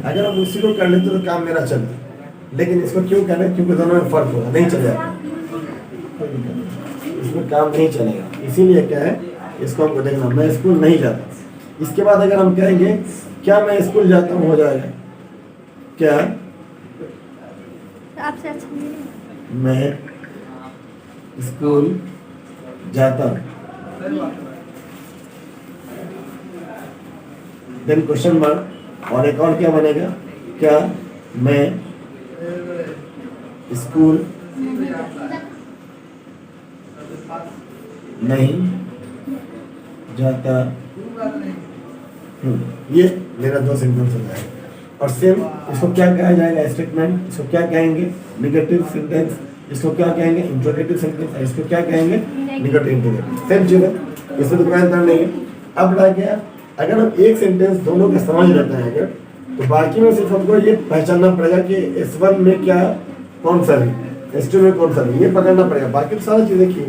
अगर हम उसी को कर लेते तो काम मेरा चलता, लेकिन इसको क्यों कर रहे हैं? क्योंकि दोनों में फर्क होगा, नहीं चलेगा, इसमें काम नहीं चलेगा। इसीलिए क्या है, इसको हमको देखना, मैं स्कूल नहीं जाता। इसके बाद अगर हम कहेंगे क्या मैं स्कूल जाता हूँ, हो जाएगा क्या? आपसे अच्छा नहीं। मैं स्कूल जाता हूँ, देन क्वेश्चन मार्क, और एक और क्या बनेगा, क्या मैं स्कूल नहीं जाता हूँ। ये मेरा दो सेंटेंस हो जाएगा। और सेम इसको क्या कहा जाएगा? स्टेटमेंट। इसको क्या कहेंगे? Negative sentence. इसको क्या कहेंगे? Interrogative sentence. इसको क्या कहेंगे? Negative interrogative. सेम चीज है, इसमें तो कोई अंतर नहीं है। अब रह गया, अगर हम एक सेंटेंस दोनों का समझ लेते हैं अगर, तो बाकी में सिर्फ हमको ये पहचानना पड़ेगा कि S1 में क्या कौन सा है, S2 में कौन सा है, ये पकड़ना पड़ेगा। बाकी तो सारी चीजें की,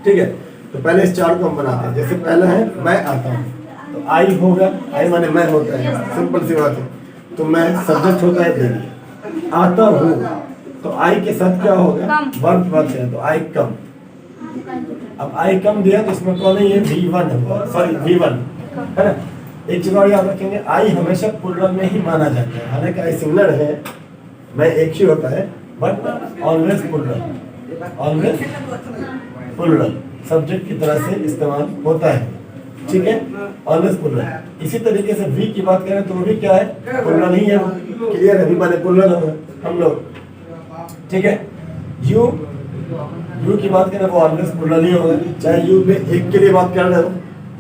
ठीक है। तो पहले इस चार को हम बनाते हैं। जैसे पहला है मैं आता हूँ, तो आई होगा, आई माने मैं होता है, सिंपल सी बात है। तो मैं सब्जेक्ट होता है, देखिए आता हूँ, तो आई के साथ क्या होगा? वर्ब बात है, तो आई कम। अब आई कम दिया तो इसमें कौन है? ये V1 है, सॉरी V1 है ना। एक चीज और याद रखेंगे, आई हमेशा प्लुरल में ही माना जाता है। हालांकि आई सिंगुलर है, मैं एक ही होता है, but always plural, always plural subject की तरह से इस्तेमाल होता है, ठीक है, ऑलवेज प्लुरल। इसी तरीके से वी की बात करें तो वो भी क्या है? प्लुरल ही है, क्लियर है, वी माने प्लुरल होगा हम लोग, ठीक है। यू की बात करें वो ऑलवेज प्लुरल ही होगा, चाहे यू में एक के लिए बात कर रहे हो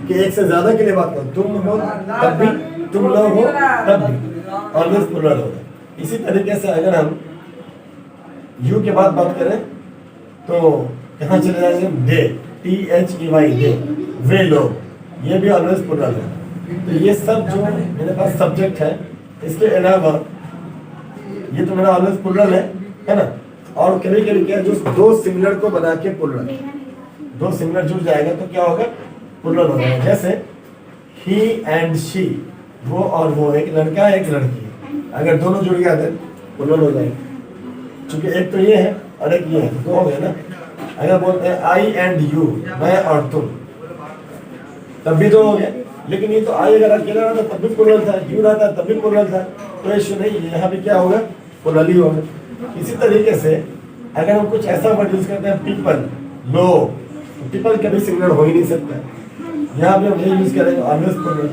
कि एक से ज्यादा के लिए बात करो, तुम हो तब भी, तुम लोग हो तब भी, ऑलवेज प्लुरल होगा। इसी तरीके से अगर हम यू के बाद बात करें तो कहाँ चले जाएंगे? दे, THEY, दे, वे लोग, ये भी ऑलवेज प्लुरल है। तो ये सब जो मेरे पास सब्जेक्ट है, इसके अलावा ये तो मेरा ऑलवेज प्लुरल है ना। और कभी कभी क्या, जो दो सिंगुलर को बना के प्लुरल, दो सिंगुलर जुड़ जाएगा तो क्या होगा? प्लुरल हो जाएगा। जैसे ही एंड शी, वो और वो, एक लड़का है एक लड़की है, अगर दोनों जुड़ गया तो प्लुरल हो जाएगा। क्योंकि एक तो ये है और एक ये है, तो दो हो गए ना। अगर बोलते हैं आई एंड यू, मैं और तुम, तब भी दो हो गए। लेकिन ये तो आई अगर अकेला रहता तब भी प्लुरल था, यू रहता तब भी प्लुरल था, तो इश्यू नहीं, यहाँ भी क्या होगा? प्लुरल ही होगा। इसी तरीके से अगर हम कुछ ऐसा वर्ड यूज करते हैं, पीपल, लोग, तो पीपल कभी सिंगुलर हो ही नहीं सकता, यहाँ पे हम ये यूज करेंगे ऑलवेज प्लुरल।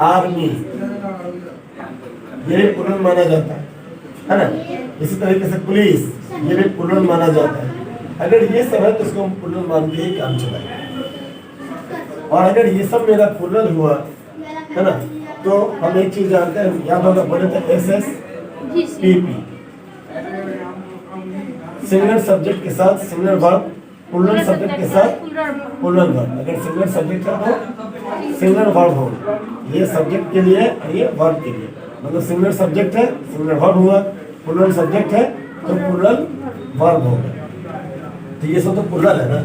आर्मी, ये भी प्लुरल माना जाता है ना। इसी तरीके से पुलिस, ये भी प्लुरल माना जाता है। अगर ये सब है तो इसको हम प्लुरल मान के ही काम चलाएंगे। और अगर ये सब मेरा प्लुरल हुआ है ना, तो हम एक चीज जानते हैं, याद होगा पढ़े थे SSPP, सिंगुलर सब्जेक्ट के साथ सिंगुलर वर्ब, प्लुरल सब्जेक्ट के साथ प्लुरल वर्ब। अगर सिंगुलर सब्जेक्ट है तो सिंगुलर वर्ब हो, ये सब्जेक्ट के लिए और ये वर्ब के लिए, मतलब सिंगुलर सब्जेक्ट है सिंगुलर वर्ब हुआ, प्लुरल सब्जेक्ट है तो प्लुरल वर्ब होगा। तो ये सब तो प्लुरल है ना,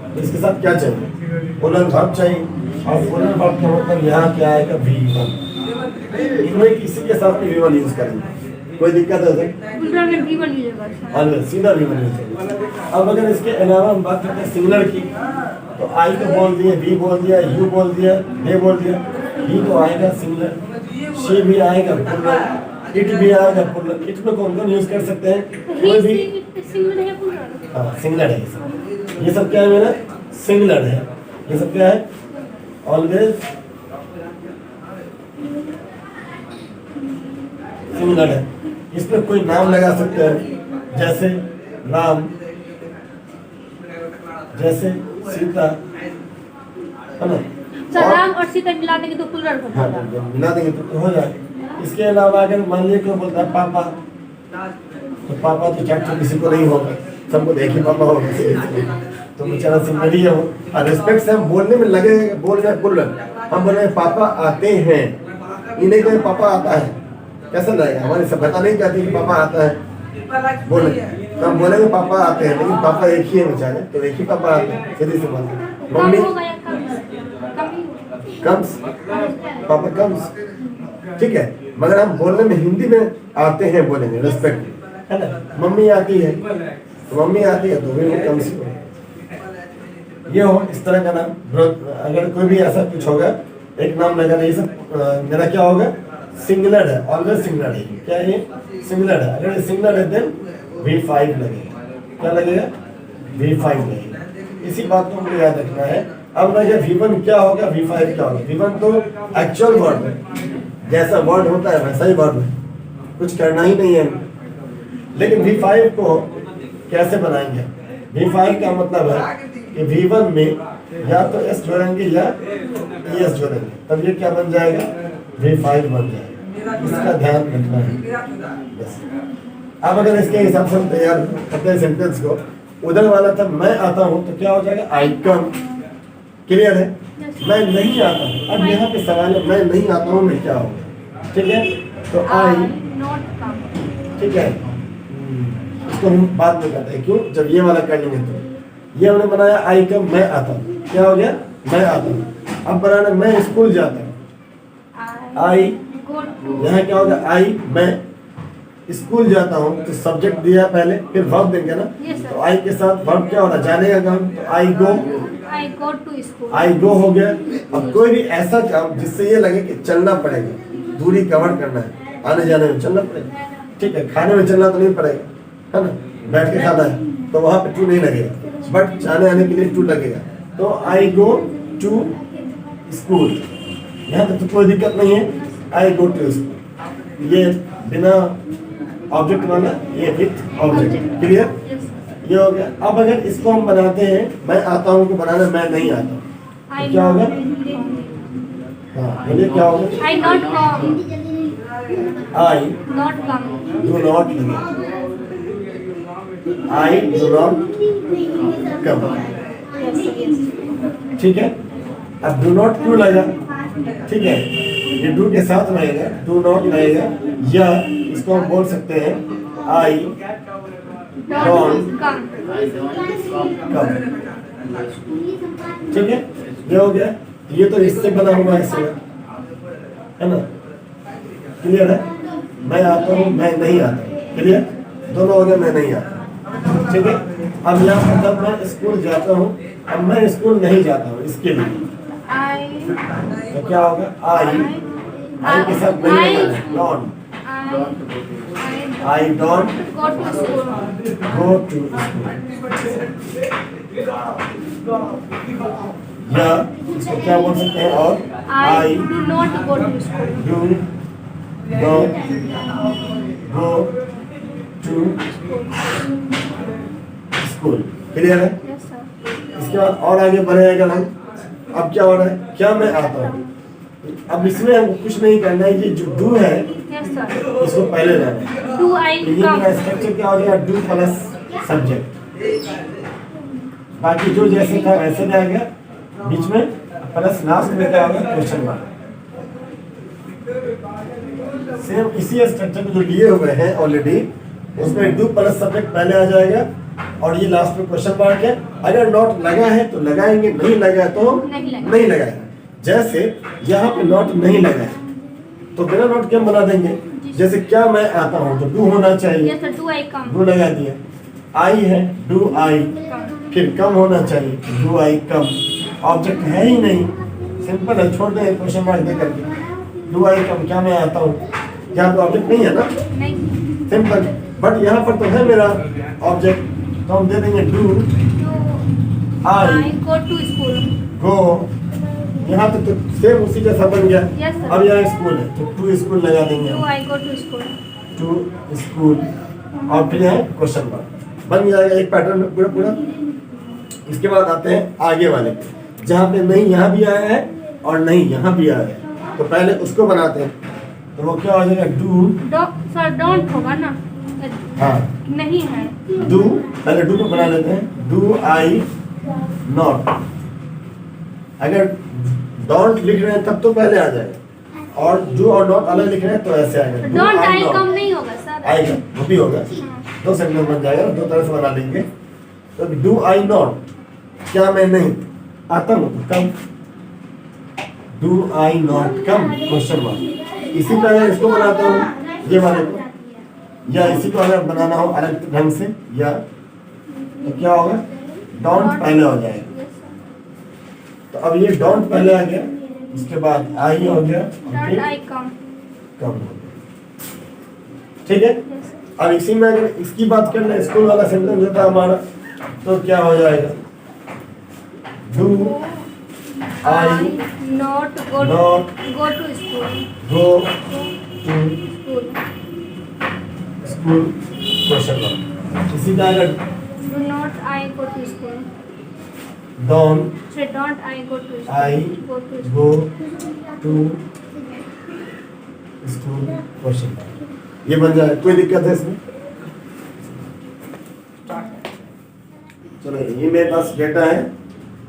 तो इसके साथ क्या चाहिए? प्लुरल वर्ब चाहिए। और प्लुरल वर्ब का मतलब यहाँ क्या आएगा? V1। इनमें किसी के साथ भी V1 यूज करेंगे, कोई दिक्कत है? ऑलवेज सीधा V1 यूज करेंगे। अब अगर इसके अलावा हम बात करते हैं सिंगुलर की, तो आई तो बोल दिए, वी बोल दिया, यू बोल दिया, दे बोल दिया, ही तो आएगा सिंगुलर, शी भी आएगा प्लुरल, इट भी आएगा प्लुरल। इट में कौन कौन यूज कर सकते हैं? कोई भी सिंगुलर है। ये सब क्या है? मेरा सिंगुलर है। ये सब क्या है? ऑलवेज सिंगुलर है। इसमें कोई नाम लगा सकते हैं, जैसे राम, जैसे सीता, है ना। राम और सीता मिला देंगे तो प्लुरल हो जाएगा। हाँ, मिला देंगे तो हो जाएगा। इसके अलावा अगर मान लीजिए कोई बोलता है पापा, तो पापा तो चाहे किसी को नहीं होगा, सबको एक ही पापा होगा, तो बेचारा सिंगुलर ही है वो। और रिस्पेक्ट से हम बोलने में लगे, बोल रहे प्लुरल, हम बोल रहे पापा आते हैं, इन्हें कोई पापा आता है, कैसा लगेगा? हमारी सभ्यता नहीं कहती कि पापा आता है, बोले तो हम बोलेंगे पापा आते हैं, लेकिन पापा एक ही है बेचारे, तो एक ही पापा आते हैं, सीधी सी बात है। मम्मी कम्स, पापा कम्स, ठीक है, मगर हम बोलने में हिंदी में आते हैं, बोलेंगे रेस्पेक्ट, है ना। मम्मी आती है तो मम्मी आती है तो भी वो कम से ये हो इस तरह का नाम। अगर कोई भी ऐसा कुछ होगा, एक नाम लगा नहीं, सब मेरा क्या होगा, सिंगुलर है, ऑलवेज सिंगुलर है। क्या है ये, सिंगुलर है। अगर ये सिंगुलर है देन V5 लगेगा। क्या लगेगा, V5 लगेगा। इसी बात को मुझे याद रखना है। अब ना ये V1 क्या होगा, V5 क्या होगा। V1 तो एक्चुअल वर्ड है, जैसा वर्ड होता है वैसा ही वर्ड है, कुछ करना ही नहीं है। लेकिन V5 को कैसे बनाएंगे, V5 का मतलब है कि V1 में या तो S जोड़ेंगे या ES जोड़ेंगे, तब ये क्या बन जाएगा, V5 बन जाएगा। इसका ध्यान रखना है बस। अब अगर इसके हिसाब से हम तैयार करते हैं सेंटेंस को, उधर वाला था मैं आता हूँ तो क्या हो जाएगा, आई कम। क्लियर है, मैं नहीं आता हूँ। अब यहाँ पे सवाल है मैं नहीं आता हूँ में क्या होगा, ठीक है। तो आई नॉट कम, ठीक है, इसको हम बाद में करते हैं। क्यों, जब ये वाला कर लेंगे तो ये हमने बनाया आई कम, मैं आता हूँ, क्या हो गया, मैं आता हूँ। अब बनाना मैं स्कूल जाता हूँ, आई, यहाँ क्या होगा, आई मैं स्कूल जाता हूँ, तो सब्जेक्ट दिया पहले, फिर वर्ब देंगे ना। तो आई के साथ वर्ब क्या हो रहा है, जाने का काम, तो आई गो टू स्कूल, आई गो हो गया। अब कोई भी ऐसा काम जिससे ये लगे कि चलना पड़ेगा, दूरी कवर करना है, आने जाने में चलना पड़ेगा, ठीक है। खाने में चलना तो नहीं पड़ेगा, है ना, बैठ के खाना है तो वहाँ पे टू नहीं लगेगा, बट जाने आने के लिए टू लगेगा। तो आई गो टू स्कूल, यहाँ तक तो कोई दिक्कत नहीं है, आई गो टू स्कूल। ये बिना ऑब्जेक्ट वाला, ये विथ ऑब्जेक्ट। क्लियर, ये हो गया। अब अगर इसको हम बनाते हैं, मैं आता हूँ को बनाना मैं नहीं आता हूँ, तो क्या होगा, हाँ बोलिए क्या होगा, I not come, I not come, do not लगे, आई डू नॉट कम, ठीक है। अब डू नॉट क्यों लगा, ठीक है, ये डू के साथ रहेगा, डू नॉट लगेगा, या इसको हम बोल सकते हैं आई डोंट कम, कम, ठीक है। ये हो गया, ये तो इससे बना हुआ है ना। क्लियर है, मैं आता हूँ मैं नहीं आता, क्लियर, दोनों हो गए, मैं नहीं आता, ठीक है। अब यहाँ मतलब मैं स्कूल जाता हूँ, अब मैं स्कूल नहीं जाता हूँ, इसके लिए तो क्या होगा, आई के साथ नहीं लगाना, don't, I don't go to school, go to school, या इसको क्या बोल सकते हैं, और I do not go to school, do not go to school. Clear है, यस सर, इसके बाद और आगे बढ़ेगा हम। अब क्या हो रहा है, क्या मैं आता हूँ, अब इसमें हमको कुछ नहीं करना है, ये जो डू है यस सर, इसको पहले लाना है। डू आई तो ये कम, मेरा स्ट्रक्चर क्या हो जाएगा, डू प्लस सब्जेक्ट, बाकी जो जैसे था वैसे रहेगा, बीच में प्लस लास्ट में क्या होगा, क्वेश्चन मार्क। सेम इसी स्ट्रक्चर को जो लिए हुए हैं ऑलरेडी, उसमें डू प्लस सब्जेक्ट पहले आ जाएगा और ये लास्ट में क्वेश्चन मार्क है। अगर नॉट लगा है तो लगाएंगे, नहीं लगा है तो नहीं लगाएंगे। जैसे यहाँ पे नॉट नहीं लगा है तो बिना नॉट के हम बना देंगे, जैसे क्या मैं आता हूँ तो डू होना चाहिए, yes sir, do I come, do लगा दिया। आई है, डू आई, फिर कम होना चाहिए, डू आई कम। ऑब्जेक्ट है ही नहीं, सिंपल है, छोड़ दें क्वेश्चन मार्क दे करके, डू आई कम, क्या मैं आता हूँ, यहाँ पे ऑब्जेक्ट नहीं है ना, नहीं, सिंपल। बट यहाँ पर तो है मेरा ऑब्जेक्ट, तो हम दे देंगे do I go to school, go. यहाँ तक तो सेम उसी जैसा बन गया। Yes, sir. अब यहाँ स्कूल है तो टू स्कूल लगा देंगे, do I go to school, to school, और फिर यहाँ क्वेश्चन मार्क बन जाएगा एक पैटर्न में पूरा पूरा। इसके बाद आते हैं आगे वाले, जहाँ पे नहीं यहाँ भी आया है और नहीं यहाँ भी आया है, तो पहले उसको बनाते हैं। तो वो क्या हो जाएगा, डू, सर डोंट होगा ना, हाँ नहीं है, डू, पहले डू को बना लेते हैं, डू आई नॉट। अगर डोंट लिख रहे हैं तब तो पहले आ जाएगा, और डू और नॉट अलग लिख रहे हैं तो ऐसे आएगा, डोंट आई कम नहीं होगा सर, आएगा, वो भी होगा, दो सेंटेंस बन जाएगा, दो तरह से बना लेंगे। तो डू आई नॉट, क्या मैं नहीं आता हूँ तो come, do I not come, question mark. इसी का अगर इसको बनाता हूँ ये वाले को, या इसी को अगर बनाना हो अलग ढंग से, या तो क्या होगा, डोंट पहले हो जाएगा। Yes, sir. तो अब ये डोंट पहले आ गया, उसके बाद आई हो गया, और Don't फिर I come? कम हो गया। ठीक है, Yes, sir. अब इसी में अगर इसकी बात कर ले, स्कूल वाला सेंटेंस होता है हमारा, तो क्या हो जाएगा, do I I not go not go to school. Go Go to school. School question mark. इसी का अगर Do not I go to school? Don't Say don't I go to school? I go to school. Go to school question mark, ये बन जाए, कोई दिक्कत है इसमें? चलो ये मेरे पास डेटा है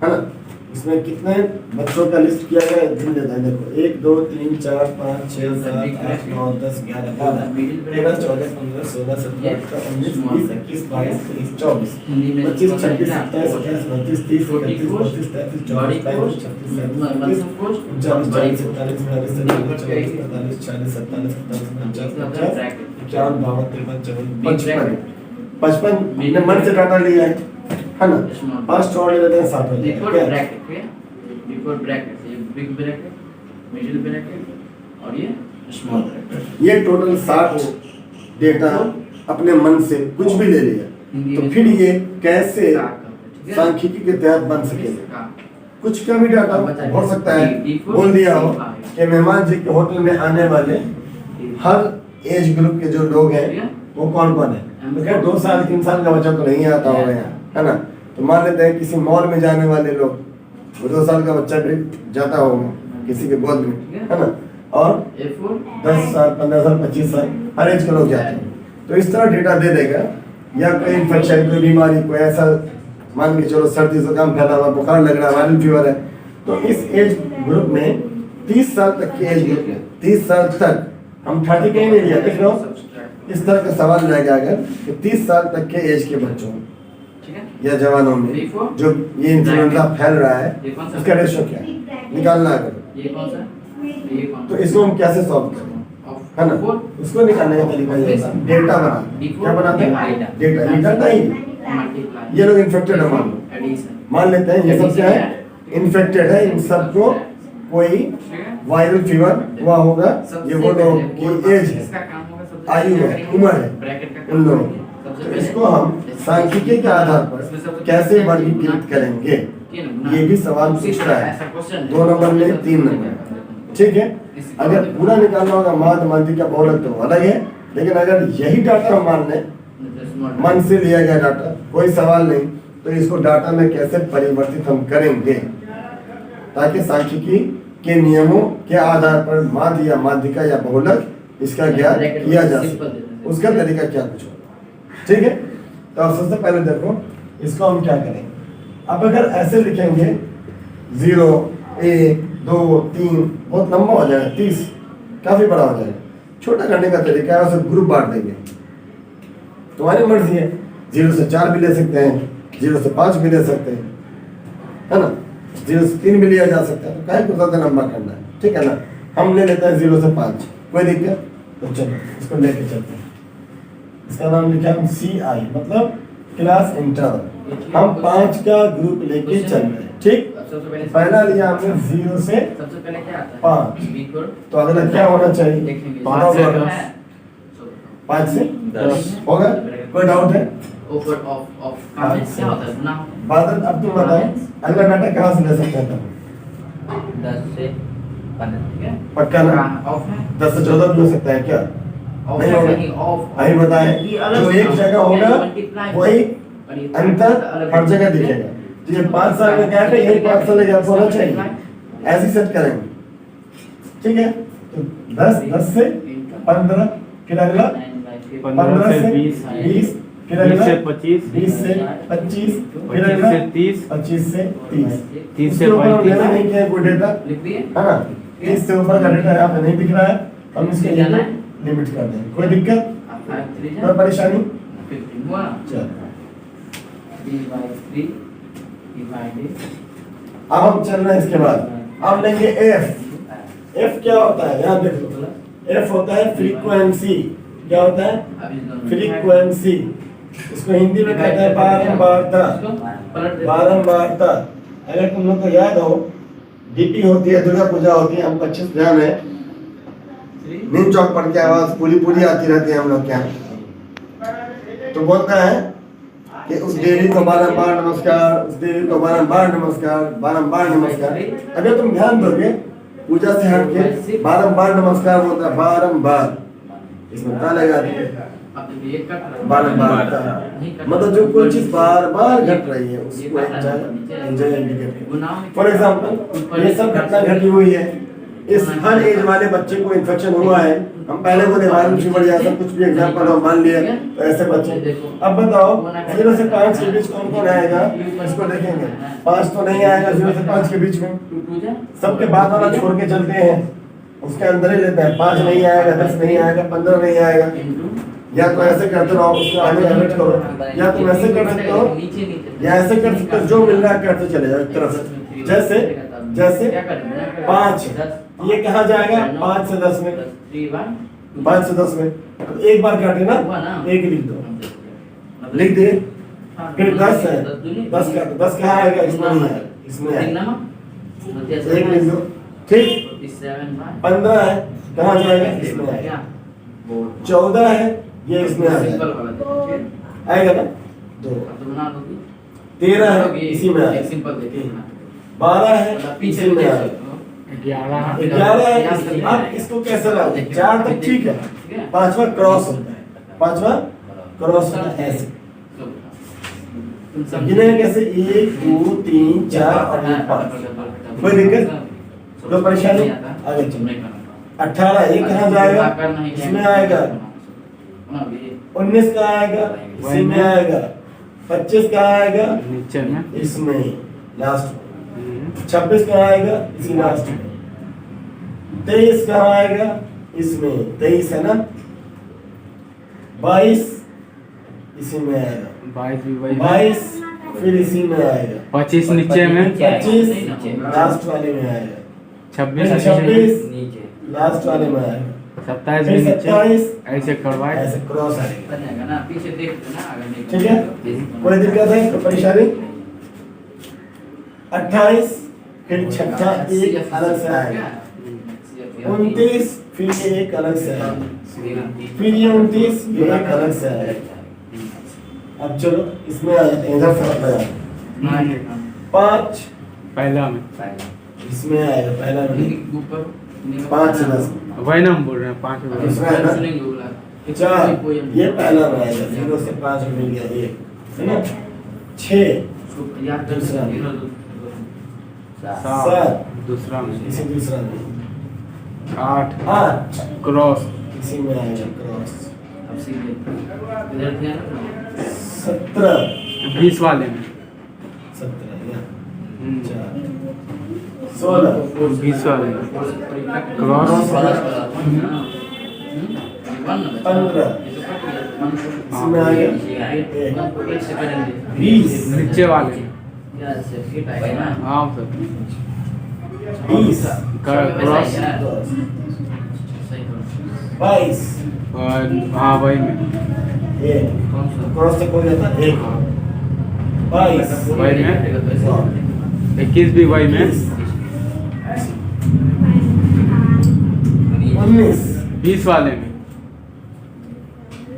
ना, इसमें कितने बच्चों का लिस्ट किया गया है, गिन लेते हैं। देखो 1 2 3 4 5 6 7 8 9 10 11 12 13 14 15 16 17 18 19 20 21 22 23 24 25 26 27 28 29 30 31 32 33 34 35 36 37 39 40 41 42 43 44 45 46 47 51 52 55 ने मन से डाटा लिया है ना, फर्स्ट और ले लेते हैं 7 बिफोर ब्रैकेट, ये बिग ब्रैकेट, मिडिल ब्रैकेट और ये स्मॉल ब्रैकेट। ये टोटल 60 डेटा अपने मन से कुछ भी ले लिया, तो फिर ये कैसे सांख्यिकी के तहत बन सकेगा। कुछ का भी डाटा हो सकता है, बोल दिया हो कि मेहमान जी के होटल में आने वाले हर एज ग्रुप के जो लोग हैं वो कौन कौन है, तो क्या 2 साल 3 साल का बच्चा तो नहीं आता होगा यहाँ, है ना। तो मान लेते हैं किसी मॉल में जाने वाले लोग, वो 2 साल का बच्चा भी जाता होगा किसी के गोद में, है ना, और 10 साल 15 साल 25 साल हर एज के लोग जाते हैं। तो इस तरह डेटा दे देगा, या कोई इन्फेक्शन, कोई बीमारी, कोई ऐसा मान के चलो सर्दी जुकाम फैला हुआ, बुखार लग रहा है, वायरल फीवर है, तो इस एज ग्रुप में 30 साल तक के एज ग्रुप में 30 साल तक हम 30 कहीं नहीं लिया, देख लो इस तरह का सवाल रहेगा अगर कि 30 साल तक के एज के बच्चों या जवानों में जो ये इन्फ्लुएंजा फैल रहा है, उसका रेशो क्या है निकालना अगर, ये कौन सा, ये कौन तो इसको हम कैसे सॉल्व करें, है ना। उसको निकालने का तरीका ये होता है, डेटा बना, क्या बनाते हैं, डेटा निकालना ही। ये लोग इन्फेक्टेड है, मान लेते हैं ये सब क्या है, इन्फेक्टेड है, इन सबको कोई वायरल फीवर हुआ होगा, ये वो लोग की एज है, आयु है, उम्र है उन लोगों की। तो इसको हम सांख्यिकी के आधार पर कैसे वर्गीकृत करेंगे, ये भी सवाल पूछता है, 2 नंबर में 3 नंबर, ठीक है। अगर पूरा निकालना होगा माध्य माध्यिका बहुलक तो अलग है, लेकिन अगर यही डाटा हम मान लें, मन से लिया गया डाटा, कोई सवाल नहीं, तो इसको डाटा में कैसे परिवर्तित हम करेंगे ताकि सांख्यिकी के नियमों के आधार पर माध्य या माध्यिका या बहुलक इसका ज्ञान किया जा सके, उसका तरीका क्या कुछ होगा, ठीक है। तो अब सबसे पहले देखो इसको हम क्या करेंगे। अब अगर ऐसे लिखेंगे 0 1 2 3 बहुत लंबा हो जाएगा, 30 काफी बड़ा हो जाएगा। छोटा करने का तरीका है, उसे ग्रुप बांट देंगे, तुम्हारी मर्जी है, 0 से 4 भी ले सकते हैं, 0 से 5 भी ले सकते हैं, है ना, 0 से 3 भी लिया जा सकता है, तो क्या ज्यादा लंबा करना है, ठीक है ना। हम ले लेते हैं 0 से 5, कोई दिक्कत, तो चलो इसको लेके चलते हैं। इसका नाम लिखा हम CI मतलब क्लास इंटरवल, हम 5 का ग्रुप लेके चल रहे हैं, ठीक। पहला लिया हमने 0 से सबसे पहले क्या आता है 5, तो अगला क्या होना चाहिए 5 से 10 होगा, कोई डाउट है? ऊपर ऑफ ऑफ कमेंट्स क्या होता है सुना बादल, अब तुम बताओ अगला डाटा कहाँ से ले सकते हैं 10 से 15, ठीक है, पक्का ना? ऑफ है 10 से 14 भी हो सकता है क्या? ऑफ नहीं है होगा, नहीं ऑफ अभी बताएं, जो एक जगह होगा वही अंतर हर जगह दिखेगा। तो ये 5 साल का गैप है, यही 5 साल का गैप होना चाहिए, ऐसे सेट करेंगे, ठीक है। तो 10 से 15, फिर अगला 15 से 20, फिर अगला 20 से 25, फिर अगला 25 से 30, 30 से उसके ऊपर हम लेना नहीं किया कोई डेटा, लिख दिए, है ना। 30 से ऊपर का डेटा यहाँ पे नहीं दिख रहा है, हम इसके लिए लिमिट कर देंगे, कोई दिक्कत, कोई परेशानी, 15 हुआ चलो। 3/3 डिवाइडेड, अब हम चल रहे हैं इसके बाद, अब लेंगे F क्या होता है, यहाँ देख लो, एफ होता है फ्रीक्वेंसी। क्या होता है? अभी दोनों फ्रीक्वेंसी। इसको हिंदी में कहते हैं बारंबारता। पलट दे। बारंबारता। अगर तुम लोग को याद हो, डीपी होती है, दुर्गा पूजा होती है, हमको अच्छे से ध्यान है, नीम चौक पढ़ के आवाज पूरी पूरी आती रहती है हम लोग के यहाँ। तो बोलता है कि उस देवी को बारंबार नमस्कार, उस देवी को बारंबार नमस्कार, बारंबार नमस्कार। अगर तुम ध्यान दोगे पूजा से हट के बारंबार नमस्कार बोलता है, बारंबार। इसमें क्या लगा दिए? अब देखिए ये कट रहा है। बारंबार मतलब जो कोई चीज बार बार घट रही है उसको एंजॉय इंडिकेट। फॉर एग्जांपल ये सब घटना घटी हुई है, इस हर एज वाले बच्चे को इन्फेक्शन हुआ है। हम पहले बोले वायरल फीवर या सब कुछ भी एग्जांपल हम मान लिए, तो ऐसे बच्चे। अब बताओ 0 से 5 के बीच कौन कौन आएगा? इसको देखेंगे, 5 तो नहीं आएगा 0 से 5 के बीच में। सबके बाद वाला छोड़ के चलते हैं, उसके अंदर ही लेते हैं। 5 नहीं आएगा, 10 नहीं आएगा, 15 नहीं आएगा। या तो ऐसे करते रहो, उसको आगे एडिट करो, या तुम ऐसे कर सकते हो या ऐसे कर सकते हो, जो मिल रहा है करते चले जाओ एक तरफ से। जैसे जैसे 5 ये कहाँ जाएगा? 5 से 10 में, 5 से 10 में तो एक बार काटे ना, एक लिख दो, लिख दे। फिर 10 है, 10 का 10 कहाँ आएगा? इसमें नहीं आएगा, इसमें आएगा, एक लिख दो। ठीक, 15 है, कहाँ जाएगा? इसमें आएगा। 14 है, ये इसमें आएगा ना, 2। 13 है, इसी में आएगा। 12 है, इसी में आएगा। 11 है। आप इसको कैसे लाओगे? 4 तक ठीक है, 5वां क्रॉस होता है, 5वां क्रॉस होता है ऐसे। गिने कैसे? 1 2 3 4 और 5। कोई दिक्कत, कोई परेशानी? आगे चलो। 18 ये कहाँ जाएगा? इसमें आएगा। 19 कहाँ आएगा? इसी में आएगा। 25 कहाँ आएगा? नीचे में, इसमें लास्ट में। 26 कहाँ आएगा? इसी लास्ट में। 23 कहाँ आएगा? इसमें 23 है ना। 22 इसी में आएगा। 22 भी वही, 22 फिर इसी में आएगा। 25 नीचे में, 25 लास्ट वाले में आएगा। 26 लास्ट वाले में आएगा। 27 फिर भी नीचे, 27 ऐसे करवाए। ऐसे क्रॉस आएगा। पीछे देख ना, अगर नहीं ठीक है, कोई दिक्कत है? कोई परेशानी? 28 फिर 6 एक अलग से आएगा। 29 फिर ये एक अलग से आएगा। फिर ये 29 ये एक अलग से आएगा। अब चलो इसमें आ जाते हैं, इधर फर्क लगा। 5 पहला में, इसमें आएगा, पहला में 5 से 10 वही ना हम बोल रहे हैं, 5 में। इसमें है ना 4 ये पहला में आएगा, 0 से 5 में मिल गया ये, है ना। 6 दूसरा में, 7 दूसरा में, इसी दूसरा में, 8 क्रॉस क्रॉस, इसी में आएगा क्रॉस। अब सीधे इधर ध्यान रखना। 17 20 वाले में, 17 या हम्म, 4 16 20 वाले में क्रॉस। क्रॉस, 15 इसमें आ गया 20 नीचे वाले में, हाँ सर, 20 क्रॉस, 22 और हाँ वही में, ये क्रॉस तक हो जाता है 1 22 वही में, 21 भी वही में, 19 20 वाले में,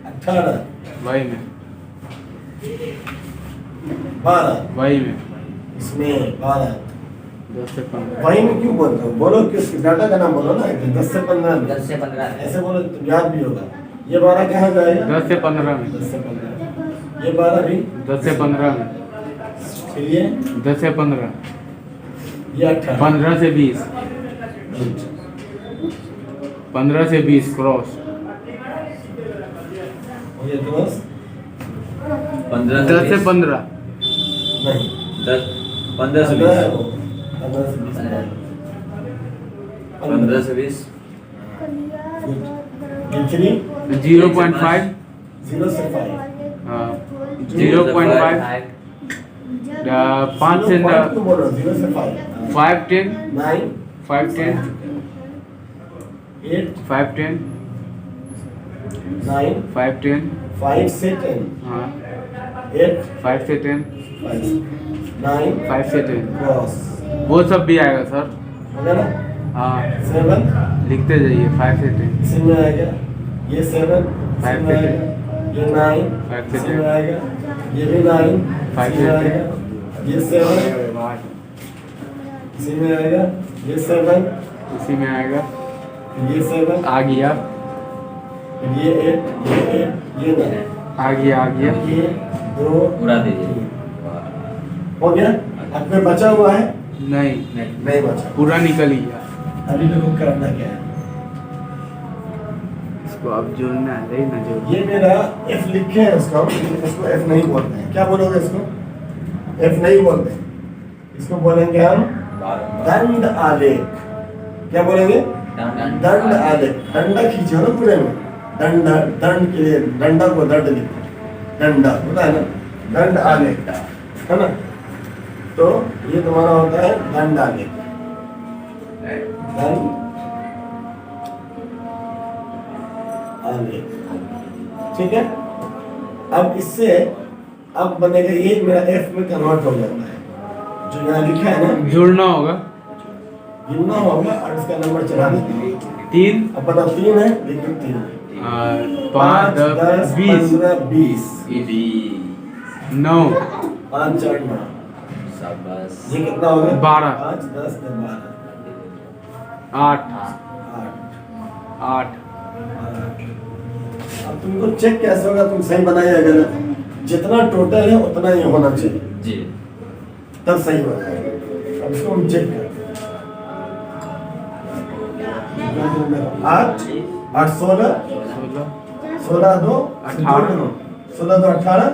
18 वही में, 12 वही में, इसमें 12 10 से 15, वही में क्यों बोल रहे हो? बोलो कि उसके डाटा का नाम बोलो ना, 10 से 15 10 से 15 ऐसे बोलो तो याद भी होगा। ये 12 कहाँ जाएगा? 10 से 15 में, 10 से 15। ये 12 भी 10 से 15 में, फिर ये 10 से 15, 18 15 से 20, 15 से 20 क्रॉस, हो गया क्रॉस? 10 से 15, नहीं 15 से 15 है 20, वो, 15 से 20 है। 15 से 20, ये 3 0.5, 0 से 5 हाँ, 0.5, 5 से 0 से 5 5 10, 9 5 10, 8 5 10 9 5 10 5 से 10 हाँ 8 5 से 10 5 9 5 से 10 क्रॉस वो सब भी आएगा सर। हो गया ना। हाँ 7 लिखते जाइए 5 से 10 इसी में आएगा, ये 7 5 में से आएगा, ये 9 5 से इसी में 10 आएगा, ये भी 9 5 इसी में से आएगा, ये 7 इसी में आएगा, ये 7 इसी में आएगा, ये 7 आ गया ये 8 ये 8 ये 9 आ गया ये 2 उड़ा दीजिए। हो गया। अब में बचा हुआ है, नहीं नहीं बचा। पूरा निकल गया। अभी देखो करना क्या है, इसको अब जोड़ना है, नहीं ना जोड़। ये मेरा F लिखे है उसको, लेकिन इसको F नहीं बोलते हैं। क्या बोलोगे इसको? F नहीं बोलते, इसको बोलेंगे हम दंड आलेख। क्या बोलेंगे? दंड आलेख। डंडा खींचो ना पूरे में, दंड दंड के लिए डंडा को दंड लिखते हैं, डंडा होता है ना, दंड आलेख है ना। तो ये तुम्हारा होता है दंड आलेख, दंड आलेख, ठीक है। अब इससे अब बनेगा, ये मेरा F में कन्वर्ट हो जाता है, जो यहाँ लिखा है ना, जोड़ना होगा गिनना होगा और इसका नंबर चला देते हैं। 3 अब बताओ 3 है, लिखो 3 5 10 20 20 9 5 4 9 शाबाश। ये कितना हो गया? 12 5 10 12 8 8 8 अब तुमको चेक कैसे होगा तुम सही बनाए या गलत? जितना टोटल है उतना ही होना चाहिए, जी। तब सही हो जाएगा। अब इसको हम चेक करते हैं। 8 8 16 16 2 18 16 2 18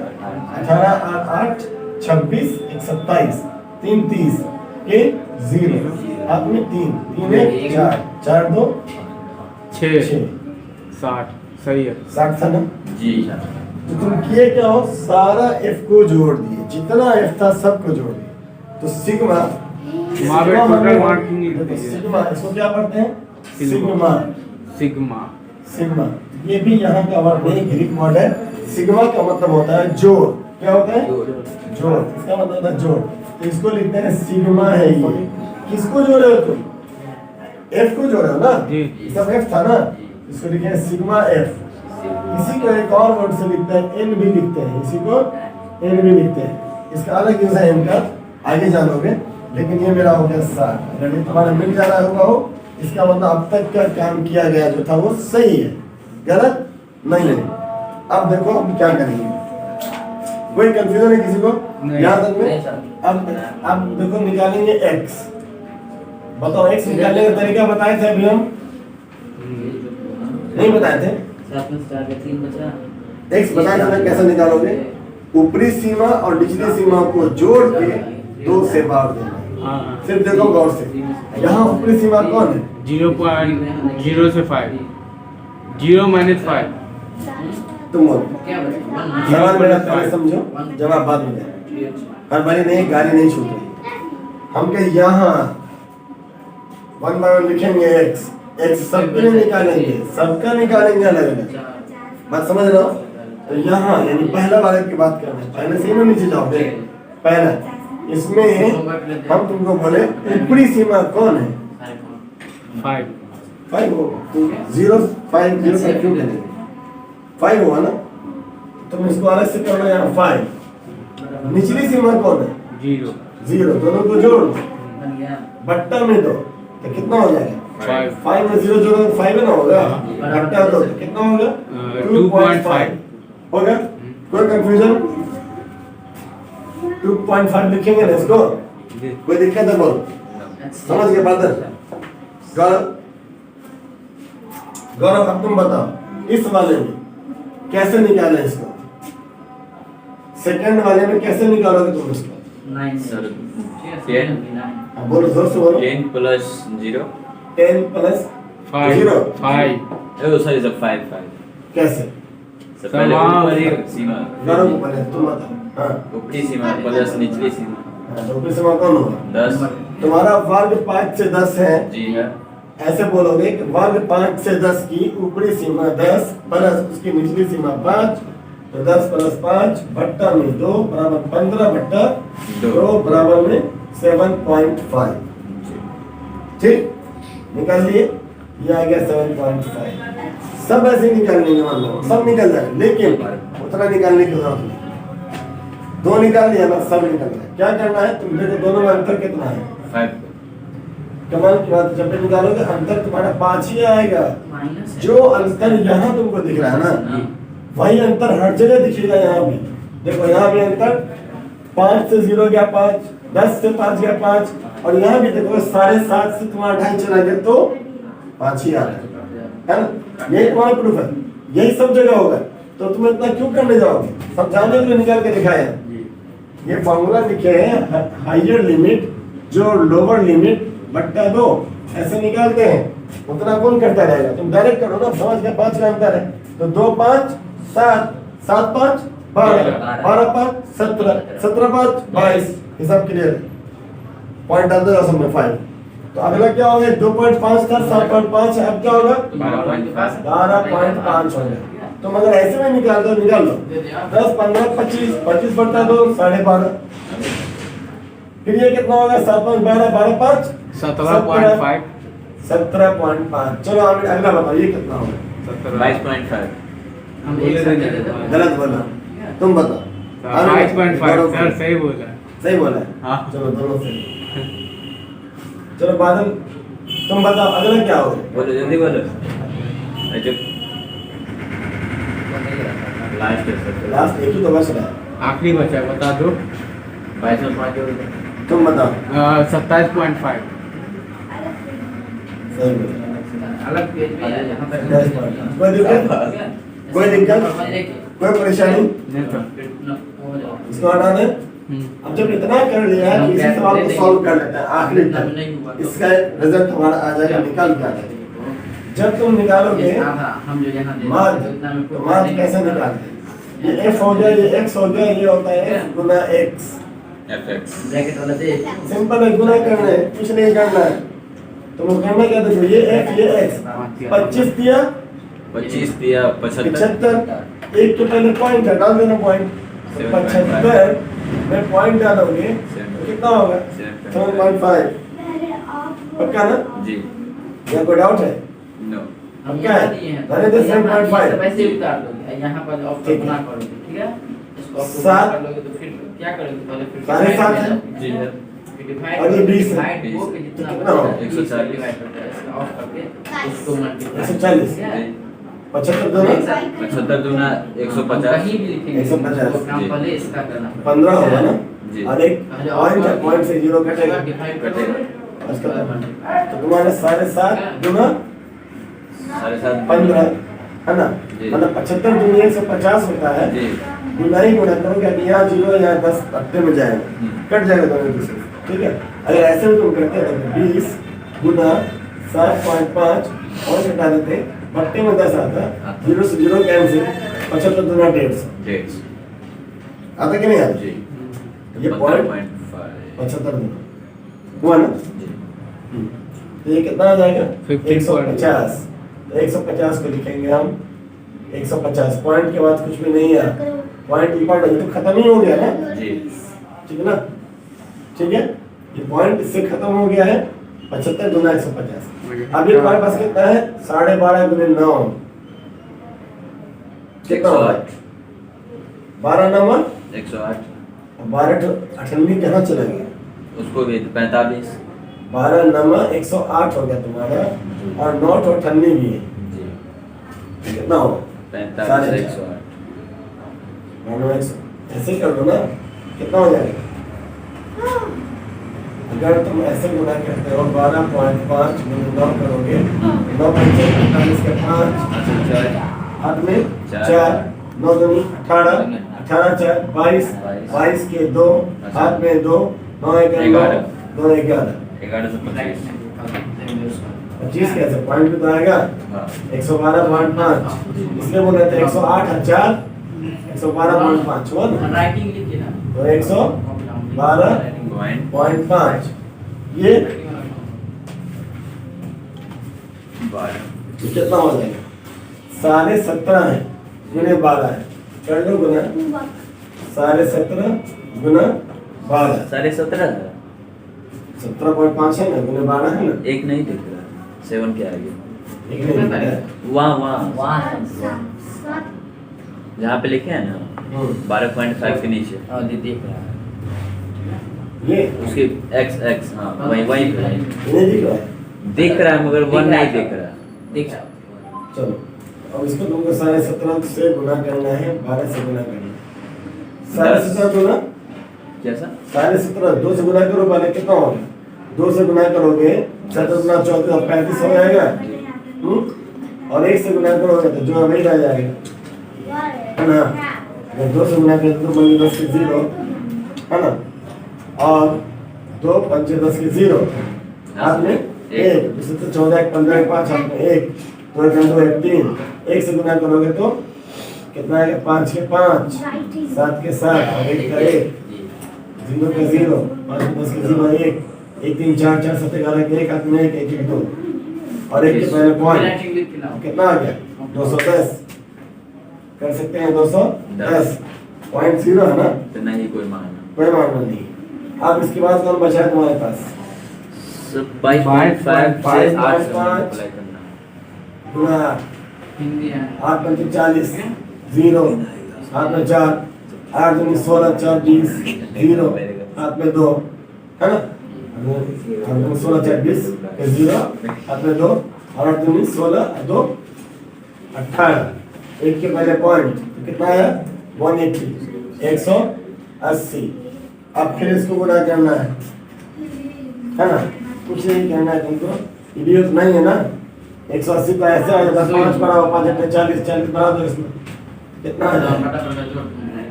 18 8 26 1 27 3 30 1 0 हाथ में 3 3 1 4 4 2 6 6 60 सही है। 60 था ना। जी। तो तुम किए क्या हो, सारा F को जोड़ दिए, जितना F था सबको जोड़ दिए। तो सिग्मा टोटल मार्किंग नहीं होती है। सिग्मा इसको क्या पढ़ते हैं? सिग्मा सिग्मा सिग्मा ये भी यहाँ का वर्ड नहीं, ग्रीक वर्ड है। सिग्मा का मतलब होता है जोड़। क्या होता है? जोड़। इसका मतलब होता है जोड़। तो इसको लिखते हैं सिग्मा है ये। किसको जोड़े हो तुम? F को जोड़े हो ना, जी। सब F था ना, इसको लिखे हैं सिग्मा F। इसी को एक और वर्ड से लिखते हैं, N भी लिखते हैं, इसी को N भी लिखते हैं। इसका अलग यूज है N का, आगे जानोगे। लेकिन ये मेरा हो गया 60। अगर ये तुम्हारा मिल जा रहा होगा हो, इसका मतलब अब तक का काम किया गया जो था वो सही है, गलत नहीं है। अब देखो हम क्या करेंगे, कोई कंफ्यूजन है किसी को? नहीं। यहाँ तक में अब देखो निकालेंगे x। बताओ x निकालने का तरीका बताए थे अभी हम, नहीं बताए थे? 7 में 4 के 3 बचा। x बताए थे ना कैसे निकालोगे? ऊपरी सीमा और निचली सीमा को जोड़ के 2 से बांट देना। हाँ सिर्फ देखो गौर से, यहाँ ऊपरी सीमा कौन है? 0.0 से 5 0 - 5 तुम बोलो। क्या बचा? सवाल मेरा पहले समझो, जवाब बाद में देना। हर बारी नहीं, गाली नहीं छूट रही। हम के यहाँ 1 बाय 1 लिखेंगे x, x सबके लिए निकालेंगे, सबका निकालेंगे अलग अलग। बात समझ रहे हो? तो यहाँ यानी पहला वाले की बात कर रहे हैं, पहले से ही ना नीचे जाओगे। पहला इसमें हम तुमको बोले ऊपरी सीमा कौन है? 5 5 हो, 0 5 0 5 क्यों करेंगे? 5 हुआ ना, तुम इसको अलग से कर लो। यहाँ 5 निचली सीमा कौन है? 0 0, दोनों को जोड़ दो, बन गया। बट्टा में दो, तो कितना हो जाएगा? 5 5 में 0 जोड़ो 5 ना होगा, बट्टा दो तो कितना होगा? 2.5 होगा। कोई कंफ्यूजन? 2.5 लिखेंगे ना इसको, कोई दिक्कत है? बोलो, समझ गए बात? गौरव गौरव अब तुम बताओ इस वाले में कैसे निकालें इसको? सेकंड वाले में कैसे निकालोगे तुम इसको? 9 सर, ठीक है 10 अब बोलो, जोर से बोलो। 10 प्लस 0 10 प्लस 5 0 5 ओ सॉरी सर 5 कैसे? सर पहले समान ऊपरी है। सीमा, गौरव को पहले तुम बताओ। हाँ, ऊपरी सीमा प्लस निचली सीमा ऊपरी सीमा कौन होगा? 10। तुम्हारा वर्ग 5 से 10 है, जी है। ऐसे बोलोगे कि वर्ग 5 से 10 की ऊपरी सीमा 10 प्लस उसकी निचली सीमा 5, तो 10 प्लस 5 बट्टा में 2 बराबर 15 बट्टा 2 बराबर में 7.5। ठीक, निकाल लिए, ये आ गया 7.5। सब ऐसे निकाल लेंगे, मान लो सब निकल जाए, लेकिन उतना निकालने की जरूरत नहीं। 2 निकाल लिया ना, सब निकल गया। क्या करना है, तुम देखो दोनों में अंतर कितना है। 5 कमाल की बात, जब भी निकालोगे अंतर तुम्हारा 5 ही आएगा। माइनस जो अंतर यहाँ तुमको दिख रहा है ना, वही अंतर हर जगह दिखेगा। यहाँ भी देखो, यहाँ भी अंतर 5 से 0 गया 5, 10 से 5 गया 5, और यहाँ भी देखो 7.5 से तुम्हारा 2.5 चला गया तो 5 ही आ रहा है ना। यही तुम्हारा प्रूफ है, यही सब जगह होगा। तो तुम इतना क्यों करने जाओगे, सब जानने के लिए निकाल के दिखाया। ये फॉर्मूला लिखे हैं, हाइयर लिमिट जो लोअर लिमिट बट्टा 2 ऐसे निकालते हैं। उतना कौन करता रहेगा, तुम डायरेक्ट करो ना, समझ गया। 5 का अंतर है तो 2 5 7, 7 5 12, 12 5 17, 17 5 22। हिसाब क्लियर है, पॉइंट डाल दो सब में 5। तो अगला क्या होगा, 2.5 था 7.5 है, अब क्या होगा 12.5 होगा। तुम अगर ऐसे में निकाल दो, निकाल लो 10 15 25, 25 बट्टा 2 12.5। फिर ये कितना होगा, 7 5 12, 12 5 17.5। 17.5। चलो अगला बताओ, ये कितना होगा। 22.5। हम एक साथ कर देते हैं। गलत बोला, तुम बताओ। 22.5 सर, सही बोला। सही बोला है, हाँ। चलो दोनों सही। चलो बादल, तुम बताओ अगला क्या होगा। बोलो जल्दी बोलो। लास्ट एक ही तो बच रहा है, आखिरी बचा है, बता दो। 22 में 5 जोड़ दो। तुम बताओ। 27.5। सही बोला। अलग पेज में है, यहाँ पर 27.5। कोई दिक्कत, कोई दिक्कत, कोई परेशानी, नहीं सर। इसको हटाना है। अब जब इतना कर लिया है, इसी सवाल को सॉल्व कर लेते हैं आखिरी तक, इसका रिजल्ट हमारा आ जाएगा। निकाल क्या है, जब तुम निकालोगे हम जो यहाँ मार्ग, तो मार्ग कैसे निकालते हैं। ये f हो गया, ये x हो गया, ये होता है f गुना x। fx ब्रैकेट वाला दे। सिंपल है, गुना करना है, कुछ नहीं करना है। तुम करना क्या, देखो ये f ये x, 25 दिया 25 दिया 75 एक के पहले पॉइंट है, डाल देना पॉइंट। 75 में पॉइंट डालोगे तो कितना होगा, 7.5। पक्का ना जी। या कोई डाउट है। नो। हम क्या है? यहाँ दिए हैं। अरे तो 7.5 सब ऐसे ही उतार दोगे, यहाँ पर ऑफ ठीक है। बना करोगे, ठीक है। इसको ऑफ सात। कर लोगे तो फिर क्या करोगे, पहले फिर साढ़े सात है। जी है। और ये 20 है। डिवाइड हो के जितना कितना होगा? 140 डिवाइड करते हैं, इसको ऑफ करके उसको मल्टीप्लाई 140। 75 दो ना, 75 दूना 150। कहीं भी लिखेंगे 150 तो काम पहले इसका करना पड़ेगा। 15 होगा ना। जी। और एक पॉइंट है, पॉइंट से 0 कटेगा। डिवाइड कटेगा। कटेगा तो तुम्हारे 7.5 गुना 7.5 15 है ना, जी। मतलब 75 दूनी 150 होता है। जी। गुना ही गुना करोगे, अब यहाँ 0 यहाँ 10 पत्ते में जाएगा, कट जाएगा दोनों में से। ठीक है, अगर ऐसे में तुम करते हैं तो 20 गुना 7.5 और घटा देते, पत्ते में 10 आता, 0 से 0 कैंसिल, 75 दूना 150 आता कि नहीं आता। जी। ये पॉइंट 15.5 75 दूना हुआ ना। जी। तो ये कितना आ जाएगा, 15.50। 150। तो 150 को लिखेंगे हम 150। पॉइंट के बाद कुछ भी नहीं है, पॉइंट इम्पॉर्टेंट, ये तो खत्म ही हो गया ना। जी। ठीक है ना, ठीक है, ये पॉइंट इससे खत्म हो गया है। 75 गुना 150। अभी हमारे पास कितना है, 12.5 गुने 9 कितना होगा, 12 9 108। 12 98 कहाँ चला गया, उसको भी 45। 12 9 108 हो गया तुम्हारा, और 9 तो 98 भी है। जी। कितना होगा, 45 108। मानो ऐसे कर दो ना, कितना हो जाएगा। अगर तुम ऐसे गुना करते हो 12.5 गुना 9 करोगे, 9 पंचे 45 के 5 हाथ में 4, 9 दूनी 18, 18 4 22, 22 के 2 हाथ में 2, 9 1 11, 2 11, 11 से 25। 25 कैसे, पॉइंट भी तो आएगा। हाँ। 112.5 इसलिए बोल रहे थे 108 हजार 112.5 हुआ ना, राइटिंग लिखिए ना, तो 112.5 ये 12 तो कितना हो जाएगा? 17.5 है गुने 12 है, कर लो गुना 17.5 गुना 12, 17.5 17.5 है ना, गुने 12 है ना, एक नहीं दिख रहा, 7 के आगे एक नहीं दिख रहा है। वहाँ वहाँ जहाँ पे लिखे हैं ना 12.5 के नीचे और दिख रहा है ये उसके x हाँ वहीं वहीं पे नहीं दिख रहा है। दिख रहा है मगर 1 नहीं दिख रहा। दिख रहा है चलो अब इसको तुमको 17.5 से गुना करना है, 12 से गुना करना है। 17.5 गुना कैसा 17.5 2 से गुना करो, पहले कितना होगा? 2 से गुना करोगे 7 गुना 14 35 हो जाएगा, और 1 से गुना करोगे तो जो वही रह जाएगा, है ना। अगर 2 से गुना करें तो बन 10 के 0, है ना, और 2 5 10 के 0, हाथ में 1, जैसे तो 14 15 5 हाथ में 1, 2 1 2 1 3, 1 से गुना करोगे तो कितना आएगा? 5 के 5, 7 के 7, और 1 का 1, 0 का 0, 5 10 के 0 1, 1 3 4 4 7 11 के 1 हाथ में 1 1 2, और 1 के पहले पॉइंट कितना आ गया? 210 कर सकते हैं, 210 पॉइंट 0 है ना, तो नहीं कोई मानना। कोई मामला नहीं। अब इसके बाद कौन बचा है तुम्हारे पास? 22.5 से 8 से 5 अप्लाई करना। गुना हिंदी है 8 पंचे 40 0, हाथ में 4, 8 दूनी 16 4 20 0, हाथ में 2, है ना, 16 4 20 0, हाथ में 2, और 8 दूनी 16 2 18, 1 के पहले पॉइंट कितना है? 180 180। अब फिर इसको गुना करना है ना, कुछ नहीं करना है तुमको, इडियट नहीं है ना। 180 का ऐसे आ जाता है, 5 बढ़ा 5 8 40 40 बढ़ा दो, इसमें कितना आ जाएगा?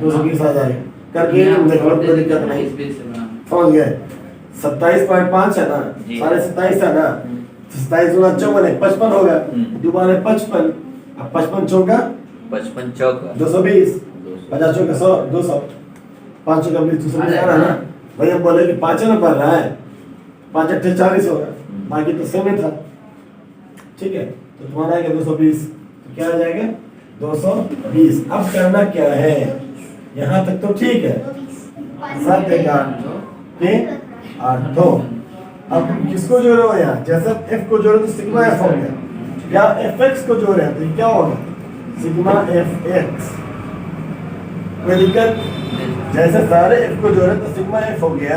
220 आ जाएगा। करके देखो कोई दिक्कत नहीं, समझ गए? 27.5 है ना, 27.5 है ना, 27 गुना 54 55 होगा, दोबारा 55, अब 55 चौका 55 चौका 220, 50 चौका 100 200, 5 चौका 20 220 आ रहा है ना। भाई हम बोले कि 5 ना पड़ रहा है, 5 8 40 होगा, बाकी तो सेम ही था, ठीक है। तो तुम्हारा आएगा 220, तो क्या आ जाएगा? 220। अब करना क्या है? यहाँ तक तो ठीक है, 7 1 8 2। अब किसको जोड़ो यहाँ? जैसे f को जोड़ो तो सिग्मा f हो गया, या fx को जोड़े तो क्या होगा? Sigma fx। कोई दिक्कत? जैसे सारे f को जोड़े तो सिग्मा f हो गया,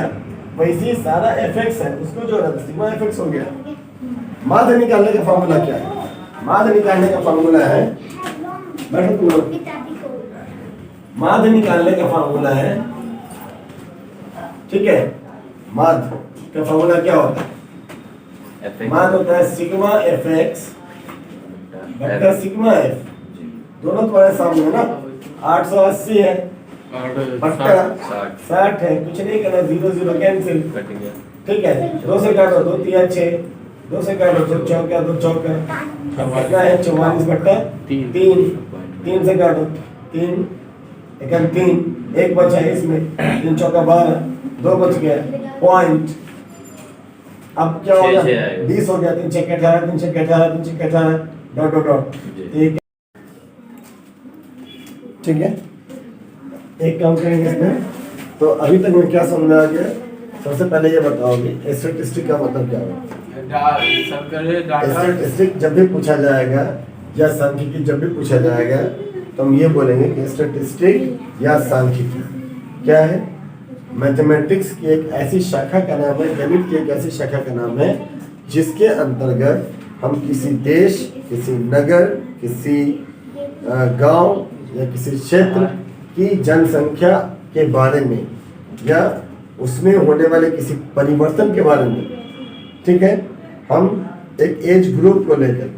वैसे ही सारा fx है उसको जोड़ा तो सिग्मा fx हो गया। माध्य निकालने का फॉर्मूला क्या है? माध्य निकालने का फॉर्मूला है, बैठो तुम लोग, माध्य निकालने का फॉर्मूला है, ठीक है। माध्य का फॉर्मूला क्या होता है? माध्य होता है सिग्मा fx बटा सिग्मा f, दोनों तुम्हारे सामने है ना। 880 है बट्टा 60 है, कुछ नहीं करना, 0 0 कैंसिल, ठीक है। 2 से काटो 2 3 6, 2 से काटो 2 चौका 2 चौका, कितना है? 44 बट्टा 3, 3 से काटो 3 1 3, 1 बचा है इसमें, 3 चौका 12, 2 बच गया पॉइंट। अब क्या होगा? 20 हो गया, 3 6 18 3 6 18 3 6 18 डॉट डॉट डॉट, ठीक है। एक काम करेंगे इसमें, तो अभी तक मैं क्या समझा गया? सबसे पहले ये बताओगे स्टैटिस्टिक का मतलब क्या होगा? स्टैटिस्टिक जब भी पूछा जाएगा या सांख्यिकी जब भी पूछा जाएगा तो हम ये बोलेंगे कि स्टैटिस्टिक या सांख्यिकी क्या है? मैथमेटिक्स की एक ऐसी शाखा का नाम है, गणित की एक ऐसी शाखा का नाम है जिसके अंतर्गत हम किसी देश, किसी नगर, किसी गांव या किसी क्षेत्र की जनसंख्या के बारे में या उसमें होने वाले किसी परिवर्तन के बारे में, ठीक है, हम एक एज ग्रुप को लेकर,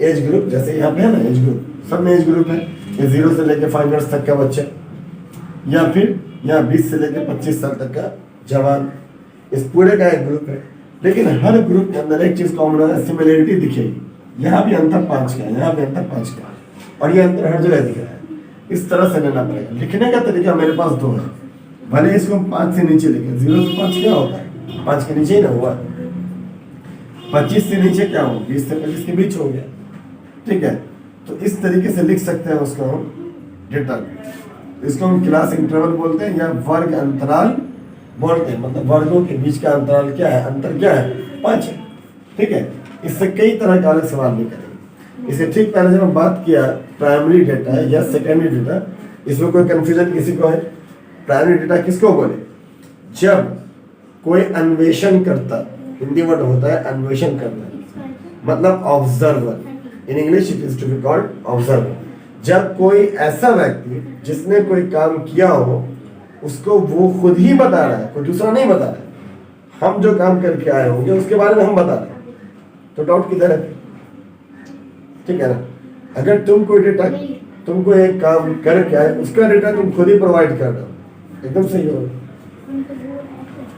एज ग्रुप जैसे यहाँ पे है ना, एज ग्रुप सब में एज ग्रुप है, ये 0 से लेकर 5 इयर्स तक का बच्चा, या फिर यहाँ 20 से लेकर 25 साल तक का जवान, इस पूरे का एक ग्रुप है। लेकिन हर ग्रुप के अंदर एक चीज कॉमन है, सिमिलरिटी दिखेगी। यहाँ भी अंतर 5 का है, यहाँ भी अंतर 5 का है, और ये अंतर हर जगह दिख रहा है। इस तरह से लेना पड़ेगा। लिखने का तरीका मेरे पास 2 है, भले इसको 5 से नीचे लिखे, 0 से 5 क्या होता है? 5 के नीचे ही ना हुआ। 25 से नीचे क्या हो, 20 से 25 के बीच हो गया, ठीक है। तो इस तरीके से लिख सकते हैं उसको हम डेटा। इसको हम क्लास इंटरवल बोलते हैं या वर्ग अंतराल बोलते हैं। मतलब वर्गों के बीच का अंतराल क्या है, अंतर क्या है, 5 है, ठीक है। इससे कई तरह का अलग सवाल भी करेंगे। इससे ठीक पहले जब हम बात किया प्राइमरी डेटा या सेकेंडरी डेटा, इसमें कोई कंफ्यूजन किसी को है? प्राइमरी डेटा किसको बोले? जब कोई अन्वेषण करता, हिंदी वर्ड होता है अन्वेषण करना, मतलब observer, in English it is to be called observer. जब कोई ऐसा व्यक्ति जिसने कोई काम किया हो उसको वो खुद ही बता रहा है, कोई दूसरा नहीं बता रहा है, हम जो काम करके आए होंगे उसके बारे में हम बता रहे हैं, तो डाउट किधर है? ठीक है ना। अगर तुम कोई डेटा, तुमको एक काम करके आए उसका डेटा तुम खुद ही प्रोवाइड कर रहे हो, एकदम सही हो।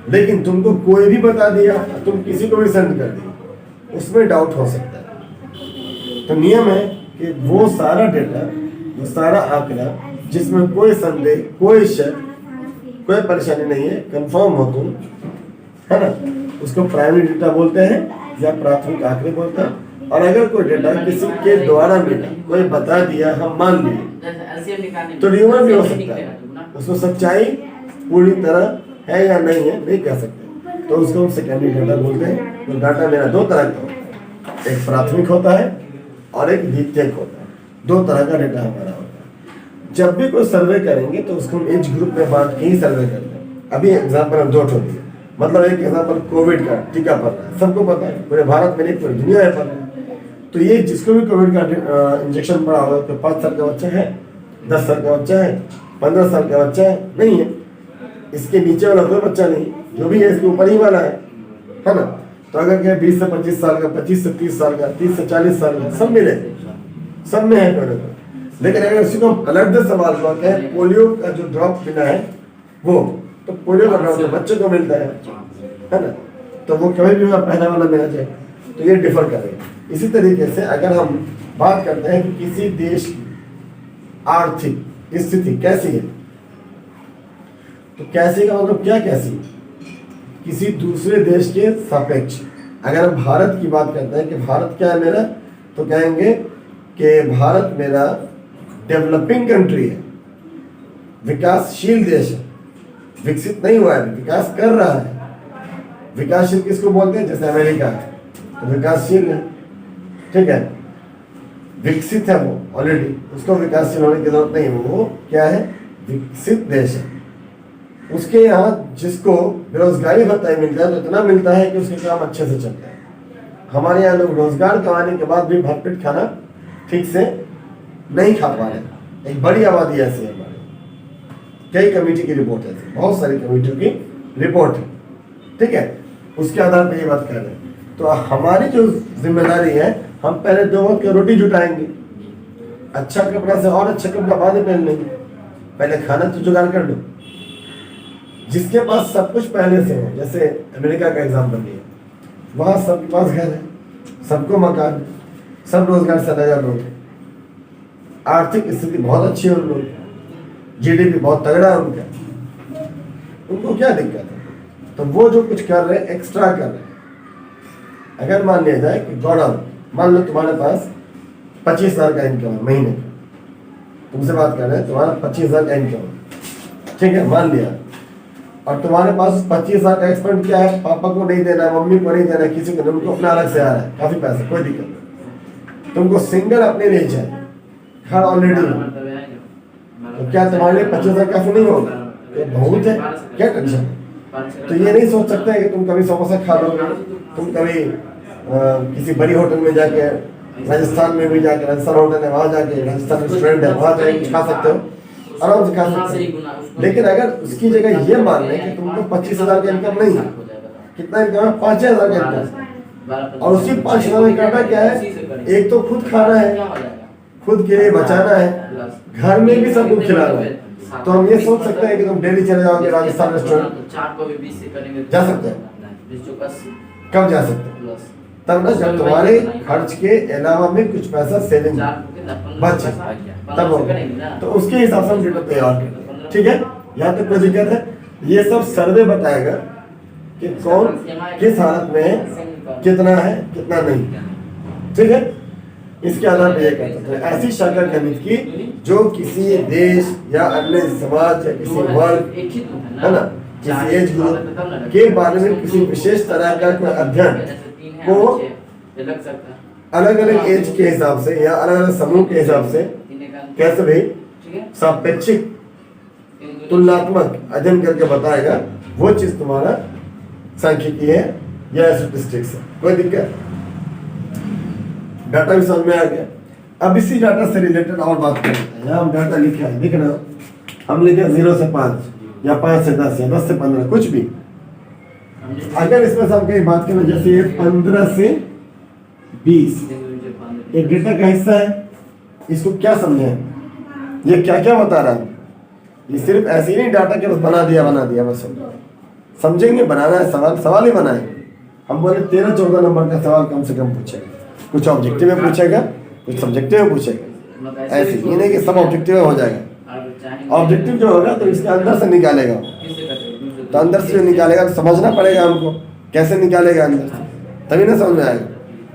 लेकिन तुमको कोई भी बता दिया, तुम किसी को भी सेंड कर दिया, उसमें डाउट हो सकता है। तो नियम है कि वो सारा डेटा, वो सारा आंकड़ा जिसमें कोई संदेह, कोई शक, कोई परेशानी नहीं है, कंफर्म हो तुम, है ना, उसको प्राइमरी डेटा बोलते हैं या प्राथमिक आंकड़े बोलते हैं। और अगर कोई डेटा किसी के द्वारा मिला, कोई बता दिया, हम मान लिए, तो र्यूमर भी हो सकता है, उसको सच्चाई पूरी तरह है या नहीं है नहीं कह सकते, तो उसको हम सेकेंडरी डेटा बोलते हैं। तो डाटा मेरा दो तरह का होता है, एक प्राथमिक होता है और एक द्वितीयक होता है। दो तरह का डेटा हमारा होता है। जब भी कोई सर्वे करेंगे तो उसको हम एज ग्रुप में बांट के ही सर्वे करते हैं। अभी एग्जाम्पल हम दो ठो दिए, मतलब एक एग्जाम्पल कोविड का टीका पड़ रहा है, सबको पता है, पूरे भारत में नहीं पूरी दुनिया में पड़ रहा है। तो ये जिसको भी कोविड का इंजेक्शन पड़ा होगा, तो 5 साल का बच्चा है, 10 साल का बच्चा है, 15 साल का बच्चा है, नहीं है, इसके नीचे वाला कोई बच्चा नहीं, जो भी है इसके ऊपर ही वाला है ना। तो अगर क्या 20 से 25 साल का, 25 से 30 साल का, 30 से 40 साल का, सब मिले, सब में है कोई। लेकिन अगर उसी को पलट दे सवाल को, क्या है पोलियो का जो ड्रॉप मिला है वो, तो पोलियो का ड्रॉप तो बच्चे को मिलता है ना, तो वो कभी भी पहला वाला में आ जाए, तो ये डिफर करेगा। इसी तरीके से अगर हम बात करते हैं कि किसी देश की आर्थिक स्थिति कैसी है, तो कैसी का मतलब क्या कैसी, किसी दूसरे देश के सापेक्ष। अगर हम भारत की बात करते हैं कि भारत क्या है मेरा, तो कहेंगे कि भारत मेरा डेवलपिंग कंट्री है, विकासशील देश है, विकसित नहीं हुआ है, विकास कर रहा है। विकासशील किसको बोलते हैं? जैसे अमेरिका है तो विकासशील है, ठीक है, विकसित है वो ऑलरेडी, उसको विकासशील होने की जरूरत नहीं है, वो क्या है, विकसित देश है। उसके यहाँ जिसको बेरोजगारी भत्ता मिलता है तो इतना मिलता है कि उसके काम अच्छे से चलता है। हमारे यहाँ लोग रोजगार कमाने के बाद भी भरपेट खाना ठीक से नहीं खा पा रहे। एक बड़ी आबादी ऐसी है हमारे, कई कमेटी की रिपोर्ट है, बहुत सारी कमेटियों की रिपोर्ट है, ठीक है, उसके आधार पर ये बात कर रहे हैं। तो हमारी जो जिम्मेदारी है, हम पहले 2 वक्त की रोटी जुटाएंगे, अच्छा कपड़ा से और अच्छा कपड़ा बाद में पहन लेंगे, पहले खाना तो जुगाड़ कर लो। जिसके पास सब कुछ पहले से हो, जैसे अमेरिका का एग्जाम्पल लिया, वहाँ सबके पास घर है, सबको मकान, सब रोजगार से लगा लोग, आर्थिक स्थिति बहुत अच्छी है उन लोग, जीडीपी बहुत तगड़ा है उनका, उनको क्या दिक्कत है? तो वो जो कुछ कर रहे हैं एक्स्ट्रा कर रहे हैं। अगर मान लिया जाए कि गौरव, मान लो तुम्हारे पास 25,000 का इनकम है महीने का, तुमसे बात कर रहे हैं, तुम्हारा 25,000 का इनकम है, ठीक है, मान लिया, और तुम्हारे पास 25,000 का एक्सपेंड क्या है, पापा को नहीं देना, मम्मी को नहीं देना, किसी को, तुमको अपना अलग से आ रहा है काफी पैसा, कोई दिक्कत नहीं, तुमको सिंगल अपने लिए चाहिए, घर ऑलरेडी है, तो क्या तुम्हारे लिए 25,000 काफी नहीं होगा? बहुत है, क्या टेंशन है? तो ये नहीं सोच सकते कि तुम कभी समोसा खा लोगे, तुम कभी किसी बड़ी होटल में जाके, राजस्थान में भी जाके, राजस्थान होटल है वहाँ जाके, राजस्थान रेस्टोरेंट है वहाँ जाके खा सकते हो, आराम से खा सकते हो। लेकिन अगर उसकी जगह ये मान लें कि तुमको 25,000 का इनकम नहीं है, कितना इनकम है? 5,000 का इनकम, और उसी 5,000 का करना क्या है, एक तो खुद खाना है, खुद के लिए बचाना है, घर में भी सबको खिलाना है। तो हम ये सोच सकते हैं कि तुम डेली चले जाओगे राजस्थान रेस्टोरेंट, जा सकते हैं, कब जा सकते हैं? तब ना जब तुम्हारे खर्च के अलावा में कुछ पैसा सेविंग बचे, तब होगा, तो उसके हिसाब से हम डेटा तैयार करते हैं, ठीक है। यहाँ तक कोई दिक्कत है? ये सब सर्वे बताएगा कि कौन किस हालत में कितना है कितना नहीं, ठीक है। इसके आधार पर यह कहते हैं ऐसी शाखा गणित की जो किसी देश या अन्य समाज या किसी वर्ग, है ना, किसी एज ग्रुप के बारे में किसी विशेष तरह का कोई अध्ययन को अलग अलग एज के हिसाब से या अलग अलग समूह के हिसाब से कैसे भी सापेक्षिक तुलनात्मक अध्ययन करके बताएगा, वो चीज तुम्हारा सांख्यिकी है या स्टैटिस्टिक्स है। कोई दिक्कत? डाटा भी समझ में आ गया। अब इसी डाटा से रिलेटेड और बात करते हैं। यहाँ हम डाटा लिखा है, दिख रहा हम लिखे 0 से 5 या 5 से 10 या 10 से 15 कुछ भी। अगर इसमें से हम कहीं बात करें जैसे ये 15 से 20 एक डेटा का हिस्सा है, इसको क्या समझे, ये क्या क्या बता रहा है। ये सिर्फ ऐसे ही नहीं डाटा के बस बना दिया बस समझेंगे। बनाना है सवाल ही बनाएंगे। हम बोले 13-14 नंबर का सवाल कम से कम पूछेगा, कुछ ऑब्जेक्टिव में पूछेगा, कुछ सब्जेक्टिव में पूछेगा। ऐसे ये नहीं कि सब ऑब्जेक्टिव में हो जाएगा। ऑब्जेक्टिव जो होगा तो इसके अंदर से निकालेगा, तो अंदर से जो निकालेगा तो समझना पड़ेगा हमको, कैसे निकालेगा अंदर से, तभी ना समझ में आएगा।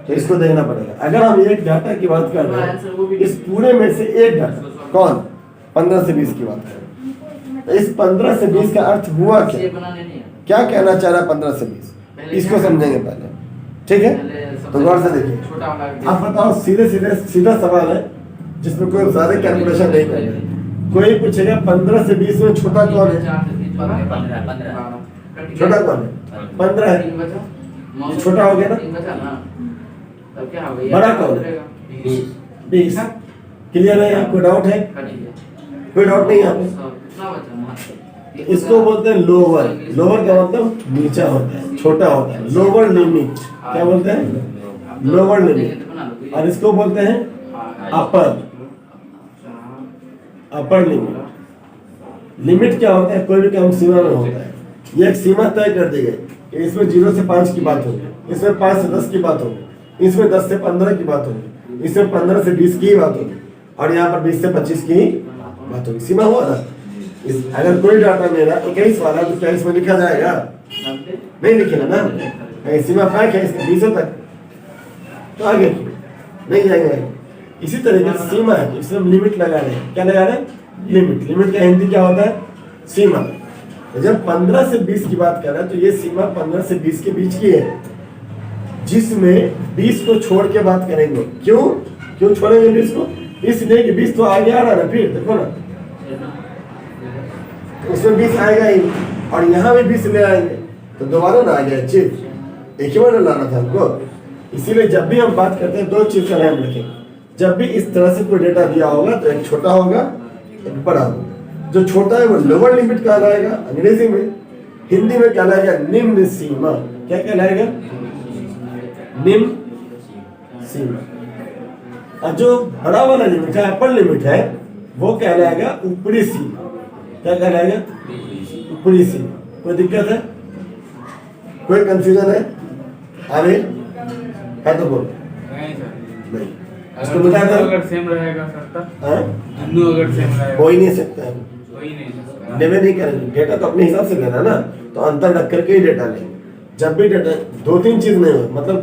तो इसको देखना पड़ेगा। अगर हम एक डाटा की बात कर रहे हैं, इस पूरे में से एक डाटा कौन 15 से 20 की बात कर रहे हैं, तो इस 15 से 20 का अर्थ हुआ क्या कहना चाह रहा है 15 से 20, इसको समझेंगे पहले, ठीक है। तो गौर से देखिए, आप बताओ सीधा सवाल है जिसमें कोई ज्यादा कैलकुलेशन नहीं करेगा। कोई पूछेगा 15 से 20 में छोटा कौन है? छोटा कौन है? 15 है, ये छोटा हो गया ना। बड़ा कौन है? 20। क्लियर है? यहाँ कोई डाउट है? कोई डाउट नहीं है? इसको बोलते हैं लोअर। लोअर का मतलब नीचा होता है, छोटा होता है। लोअर लिमिट क्या बोलते हैं? Lower limit. और इसको बोलते हैं अपर लिमिट। लिमिट क्या होता है? कोई भी काम सीमा में होता है। ये एक सीमा तय कर दी गई, इसमें 0 से 5 की बात होगी, इसमें 5 से 10 की बात होगी, इसमें 10 से 15 की बात होगी, इसमें 15 से 20 की बात होगी, और यहाँ पर 20 से 25 की बात होगी। सीमा हुआ ना। अगर कोई डाटा मेरा 21 वाला तो क्या इसमें लिखा जाएगा? नहीं लिखेगा ना। सीमा पैक है इसका 20 तक, तो आगे नहीं जाएगा। इसी तरीके से सीमा है, इसमें हम लिमिट लगा रहे हैं। क्या लगा रहे हैं? लिमिट का हिंदी क्या होता है? सीमा। तो जब 15 से 20 की बात कर रहे हैं तो ये सीमा 15 से 20 के बीच की है, जिसमें 20 को छोड़ के बात करेंगे। क्यों छोड़ेंगे 20 को? इसलिए कि 20 तो आगे आ रहा है ना, फिर देखो ना, उसमें 20 आएगा ही, और यहाँ भी 20 ले आएंगे तो दोबारा ना आ गया चीज। एक ही बार लाना था हमको। इसीलिए जब भी हम बात करते हैं दो चीज का ध्यान रखें। जब भी इस तरह से कोई डेटा दिया होगा तो एक छोटा होगा एक बड़ा होगा। जो छोटा है वो लोअर लिमिट कहलाएगा अंग्रेजी में, हिंदी में कहलाएगा निम्न सीमा। क्या कहलाएगा? निम्न सीमा। और जो बड़ा वाला लिमिट है, अपर लिमिट है, वो कहलाएगा ऊपरी सीमा। क्या कहलाएगा? ऊपरी सीमा। कोई दिक्कत है? कोई कंफ्यूजन है? आगे है तो बोल। नहीं इसको बता दो। अगर सेम रहेगा सर, हाँ, दोनों अगर सेम रहेगा हो ही नहीं सकता है। हो ही नहीं सकता। डेटा नहीं करेंगे, डेटा तो अपने हिसाब से लेना ना, तो अंतर रख करके ही डेटा लेंगे। जब भी डेटा 2-3 चीज नहीं हो, मतलब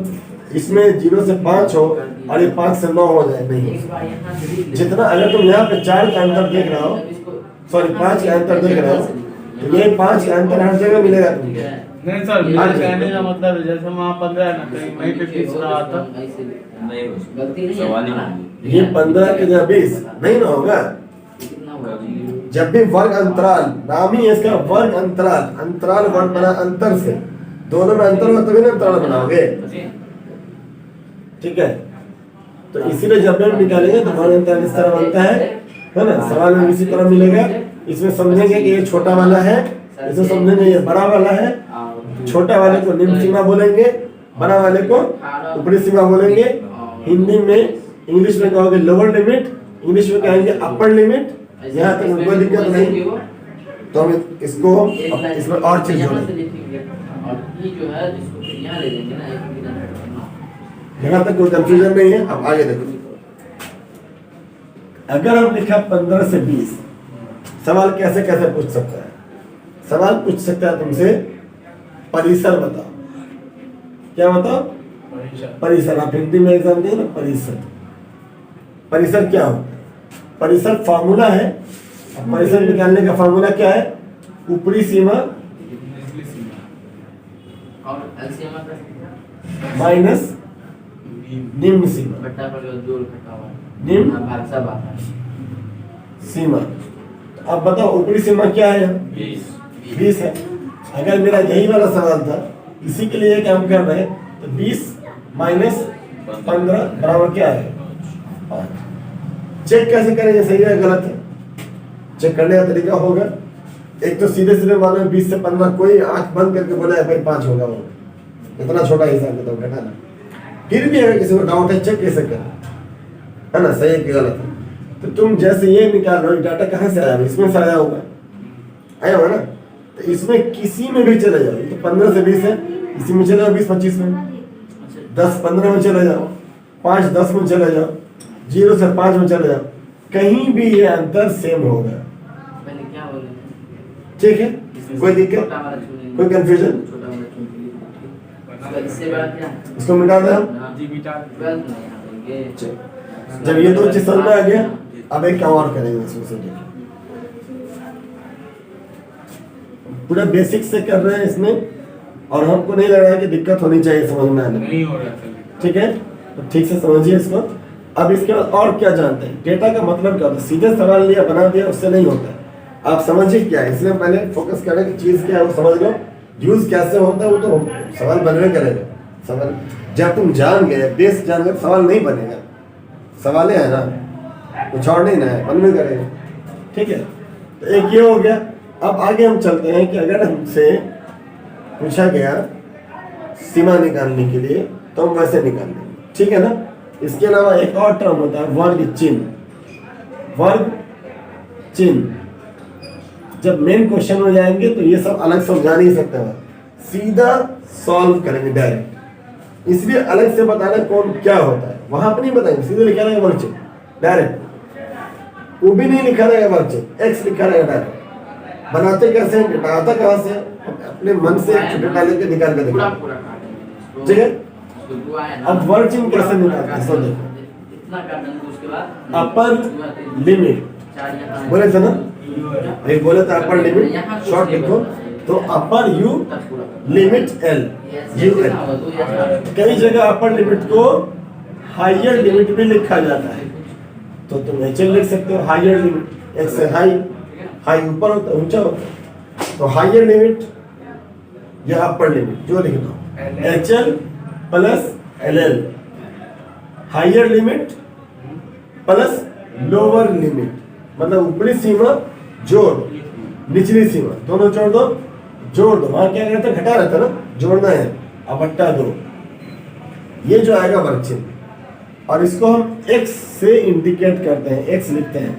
इसमें 0 से 5 हो और ये 5 से 9 हो जाए, नहीं। जितना अगर तुम यहाँ पे 4 का अंतर देख रहा हो, सॉरी 5 का अंतर देख रहा हो, तो ये 5 का अंतर हर जगह मिलेगा तुमको। नहीं सर, मेरा कहने का मतलब जैसे वहाँ 15 है ना, कहीं वहीं पे 20 रहा था। नहीं सवाल ही नहीं। ये 15 के जगह 20 नहीं ना होगा। जब भी वर्ग अंतराल, नाम ही इसका वर्ग अंतराल, अंतराल वर्ग बना अंतर से, दोनों में अंतर हो तभी ना अंतराल बनाओगे, ठीक है। तो इसीलिए जब भी हम निकालेंगे तो वर्ग अंतराल इस तरह बनता है ना। सवाल में इसी तरह मिलेगा। इसमें समझेंगे कि ये छोटा वाला है, इसमें समझेंगे ये बड़ा वाला है। छोटा वाले को निम्न सीमा बोलेंगे, बड़ा वाले को ऊपरी सीमा बोलेंगे। हिंदी में, इंग्लिश में कहोगे लोअर लिमिट, इंग्लिश में कहेंगे अपर लिमिट। यहाँ तक कोई दिक्कत नहीं। तो हम इसको इसमें और चीज जोड़ेंगे। यहाँ तक कोई कंफ्यूजन नहीं है। अब आगे देखो, अगर हम लिखा 15 से 20, सवाल कैसे कैसे पूछ सकता है? सवाल पूछ सकता है तुमसे परिसर बताओ। क्या बताओ? परिसर, आप हिंदी में एग्जाम दिए ना, परिसर। परिसर क्या होता है? परिसर फार्मूला है। अब परिसर निकालने का फार्मूला क्या है? ऊपरी सीमा और एलसीएम का माइनस निम्न सीमा, बट्टा पर जो जोड़ घटा हुआ निम्न भाग सब आता है सीमा। अब बताओ ऊपरी सीमा क्या है? 20 है। अगर मेरा यही वाला सवाल था, इसी के लिए काम कर रहे हैं, तो 20 माइनस 15 बराबर क्या है? 5। चेक कैसे करेंगे सही है गलत है? चेक करने का तरीका होगा, एक तो सीधे सीधे मानो 20 से 15, कोई आंख बंद करके बोला है भाई 5 होगा, वो इतना छोटा हिसाब बताओ घटाना। फिर भी अगर किसी को डाउट है, चेक कैसे करें, है ना, सही है कि गलत है? तो तुम जैसे ये निकाल रहे हो, डाटा कहाँ से आया? इसमें से आया होगा, आया होगा ना? तो इसमें किसी में भी चले जाओ, तो 15 से 20 है, इसी में चले जाओ 20-25 में, 10-15 में चले जाओ, 5-10 में चले जाओ, 0 से 5 में चले जाओ, कहीं भी ये अंतर सेम होगा। पहले क्या बोले ठीक है, कोई दिक्कत, छोटा वाला चुनेंगे, कोई कंफ्यूजन? छोटा वाला चुनेंगे, इससे बड़ा क्या है? इसको मिटा दें हम। जी बेटा 12 नहीं यहाँ देंगे। जब ये दो चीज समझ में आ गया, अब एक काम और करेंगे इसमें से। देखिए पूरा बेसिक से कर रहे हैं इसमें, और हमको नहीं लग रहा है कि दिक्कत होनी चाहिए समझ में आने में। नहीं हो रहा था। ठीक है, तो ठीक से समझिए इसको। अब इसके बाद और क्या जानते हैं? डेटा का मतलब क्या होता है? सीधे सवाल लिया बना दिया उससे नहीं होता है। आप समझिए क्या है, इसलिए पहले फोकस करें कि चीज क्या है वो समझ लो, यूज कैसे होता है वो तो सवाल बनवे करेगा। सवाल जब तुम जान गए, बेस जान गए, सवाल नहीं बनेगा। सवाल है ना, कुछ और नहीं ना है, बनवे करेगा। ठीक है, तो एक ये हो गया। अब आगे हम चलते हैं कि अगर हमसे पूछा गया सीमा निकालने के लिए, तो हम वैसे निकाल लेंगे। ठीक है ना? इसके अलावा एक और टर्म होता है वर्ग चिन्ह। वर्ग चिन्ह जब मेन क्वेश्चन में जाएंगे तो ये सब अलग समझा नहीं सकते हैं, सीधा सॉल्व करेंगे डायरेक्ट। इसलिए अलग से बताना कौन क्या होता है वहां पर नहीं बताएंगे, सीधे लिखा रहेगा वर्ग चिन्ह डायरेक्ट। वो भी नहीं लिखा रहेगा वर्ग चिन्ह, एक्स लिखा रहेगा डायरेक्ट। बनाते कैसे हैं, डेटा आता कहाँ से? अपने मन से एक डेटा लेके निकाल के पूरा देखो। पूरा काटेंगे। ठीक है, उसको आया ना, अब वर्ग चिन्ह कैसे निकालते हैं? सो देखो, इतना काटेंगे, उसके बाद अपर लिमिट चार यहाँ बोले थे ना, एक बोले थे अपर लिमिट, शॉर्ट लिखो तो upper U limit L, U L. कई जगह अपर लिमिट को हायर लिमिट भी लिखा जाता है, तो तुम एच एल लिख सकते हो। हायर लिमिट, एक से हाई, हाई ऊपर होता है, ऊंचा होता है, तो हायर लिमिट या अपर लिमिट जो लिख दो, H L plus L L. Higher limit plus lower limit, मतलब ऊपरी सीमा जोड़ निचली सीमा, दोनों जोड़ दो, जोड़ दो। वहां क्या रहता है? घटा रहता है ना, जोड़ना है, अब बट्टा 2। ये जो आएगा वर्ग चिन्ह, और इसको हम x से इंडिकेट करते हैं, x लिखते हैं।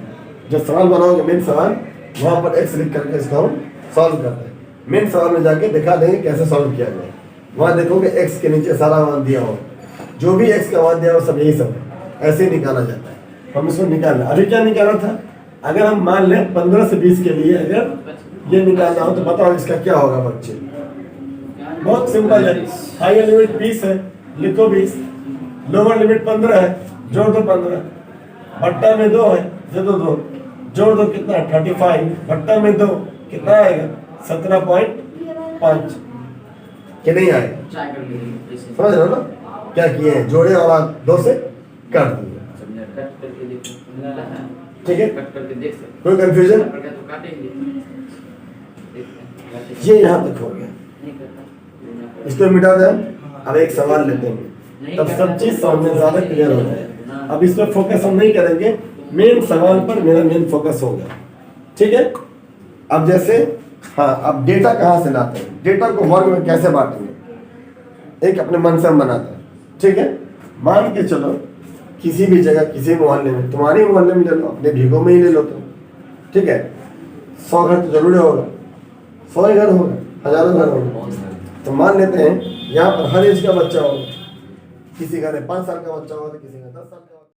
जब सवाल बनाओगे मेन सवाल, वहां पर x लिख करके इसको हम सॉल्व करते हैं। मेन सवाल में जाके दिखा देंगे कैसे सॉल्व किया गया। वहां देखोगे x के नीचे सारा मान दिया हो, जो भी x का मान दिया हो सब यही सब ऐसे ही निकाला जाता है। हम इसको निकालना, अभी क्या निकाला था? अगर हम मान लें 15 से 20 के लिए अगर ये निकालना हो तो बताओ इसका क्या होगा वर्ग चिन्ह? बहुत सिंपल है। हायर लिमिट 20 है, लिखो 20। लोअर लिमिट 15 है, जोड़ दो 15। बट्टा में 2 है, दे दो 2, जोड़ दो कितना? 35। बट्टा में 2 कितना आएगा? 17.5 कि नहीं आएगा? चाय कर लेंगे, समझ रहे हो ना क्या किए हैं? जोड़े और आप 2 से काट दिए। कट करके देखो, ठीक है, कट करके देख सकते कोई कंफ्यूजन? हैं, तो काटेंगे, देखते हैं। ये यहाँ तक हो गया, नहीं करता, इसको मिटा दें। अब एक सवाल लेते हैं, तब सब चीज सामने ज्यादा क्लियर हो जाए। अब इस पर फोकस हम नहीं करेंगे, मेन सवाल पर मेरा मेन फोकस होगा। ठीक है, अब जैसे हाँ, अब डेटा कहाँ से लाते हैं? डेटा को वर्ग में कैसे बांटेंगे? एक अपने मन से हम बनाते हैं। ठीक है, मान के चलो किसी भी जगह, किसी मोहल्ले में, तुम्हारे मोहल्ले में ले लो, अपने भीगों में ही ले लो तुम। ठीक है, 100 घर तो जरूर होगा, 100 ही घर होगा, हजारों घर होगा। तो मान लेते हैं यहाँ पर हर एज का बच्चा होगा, किसी घर में 5 साल का बच्चा होगा तो किसी का 10 साल का।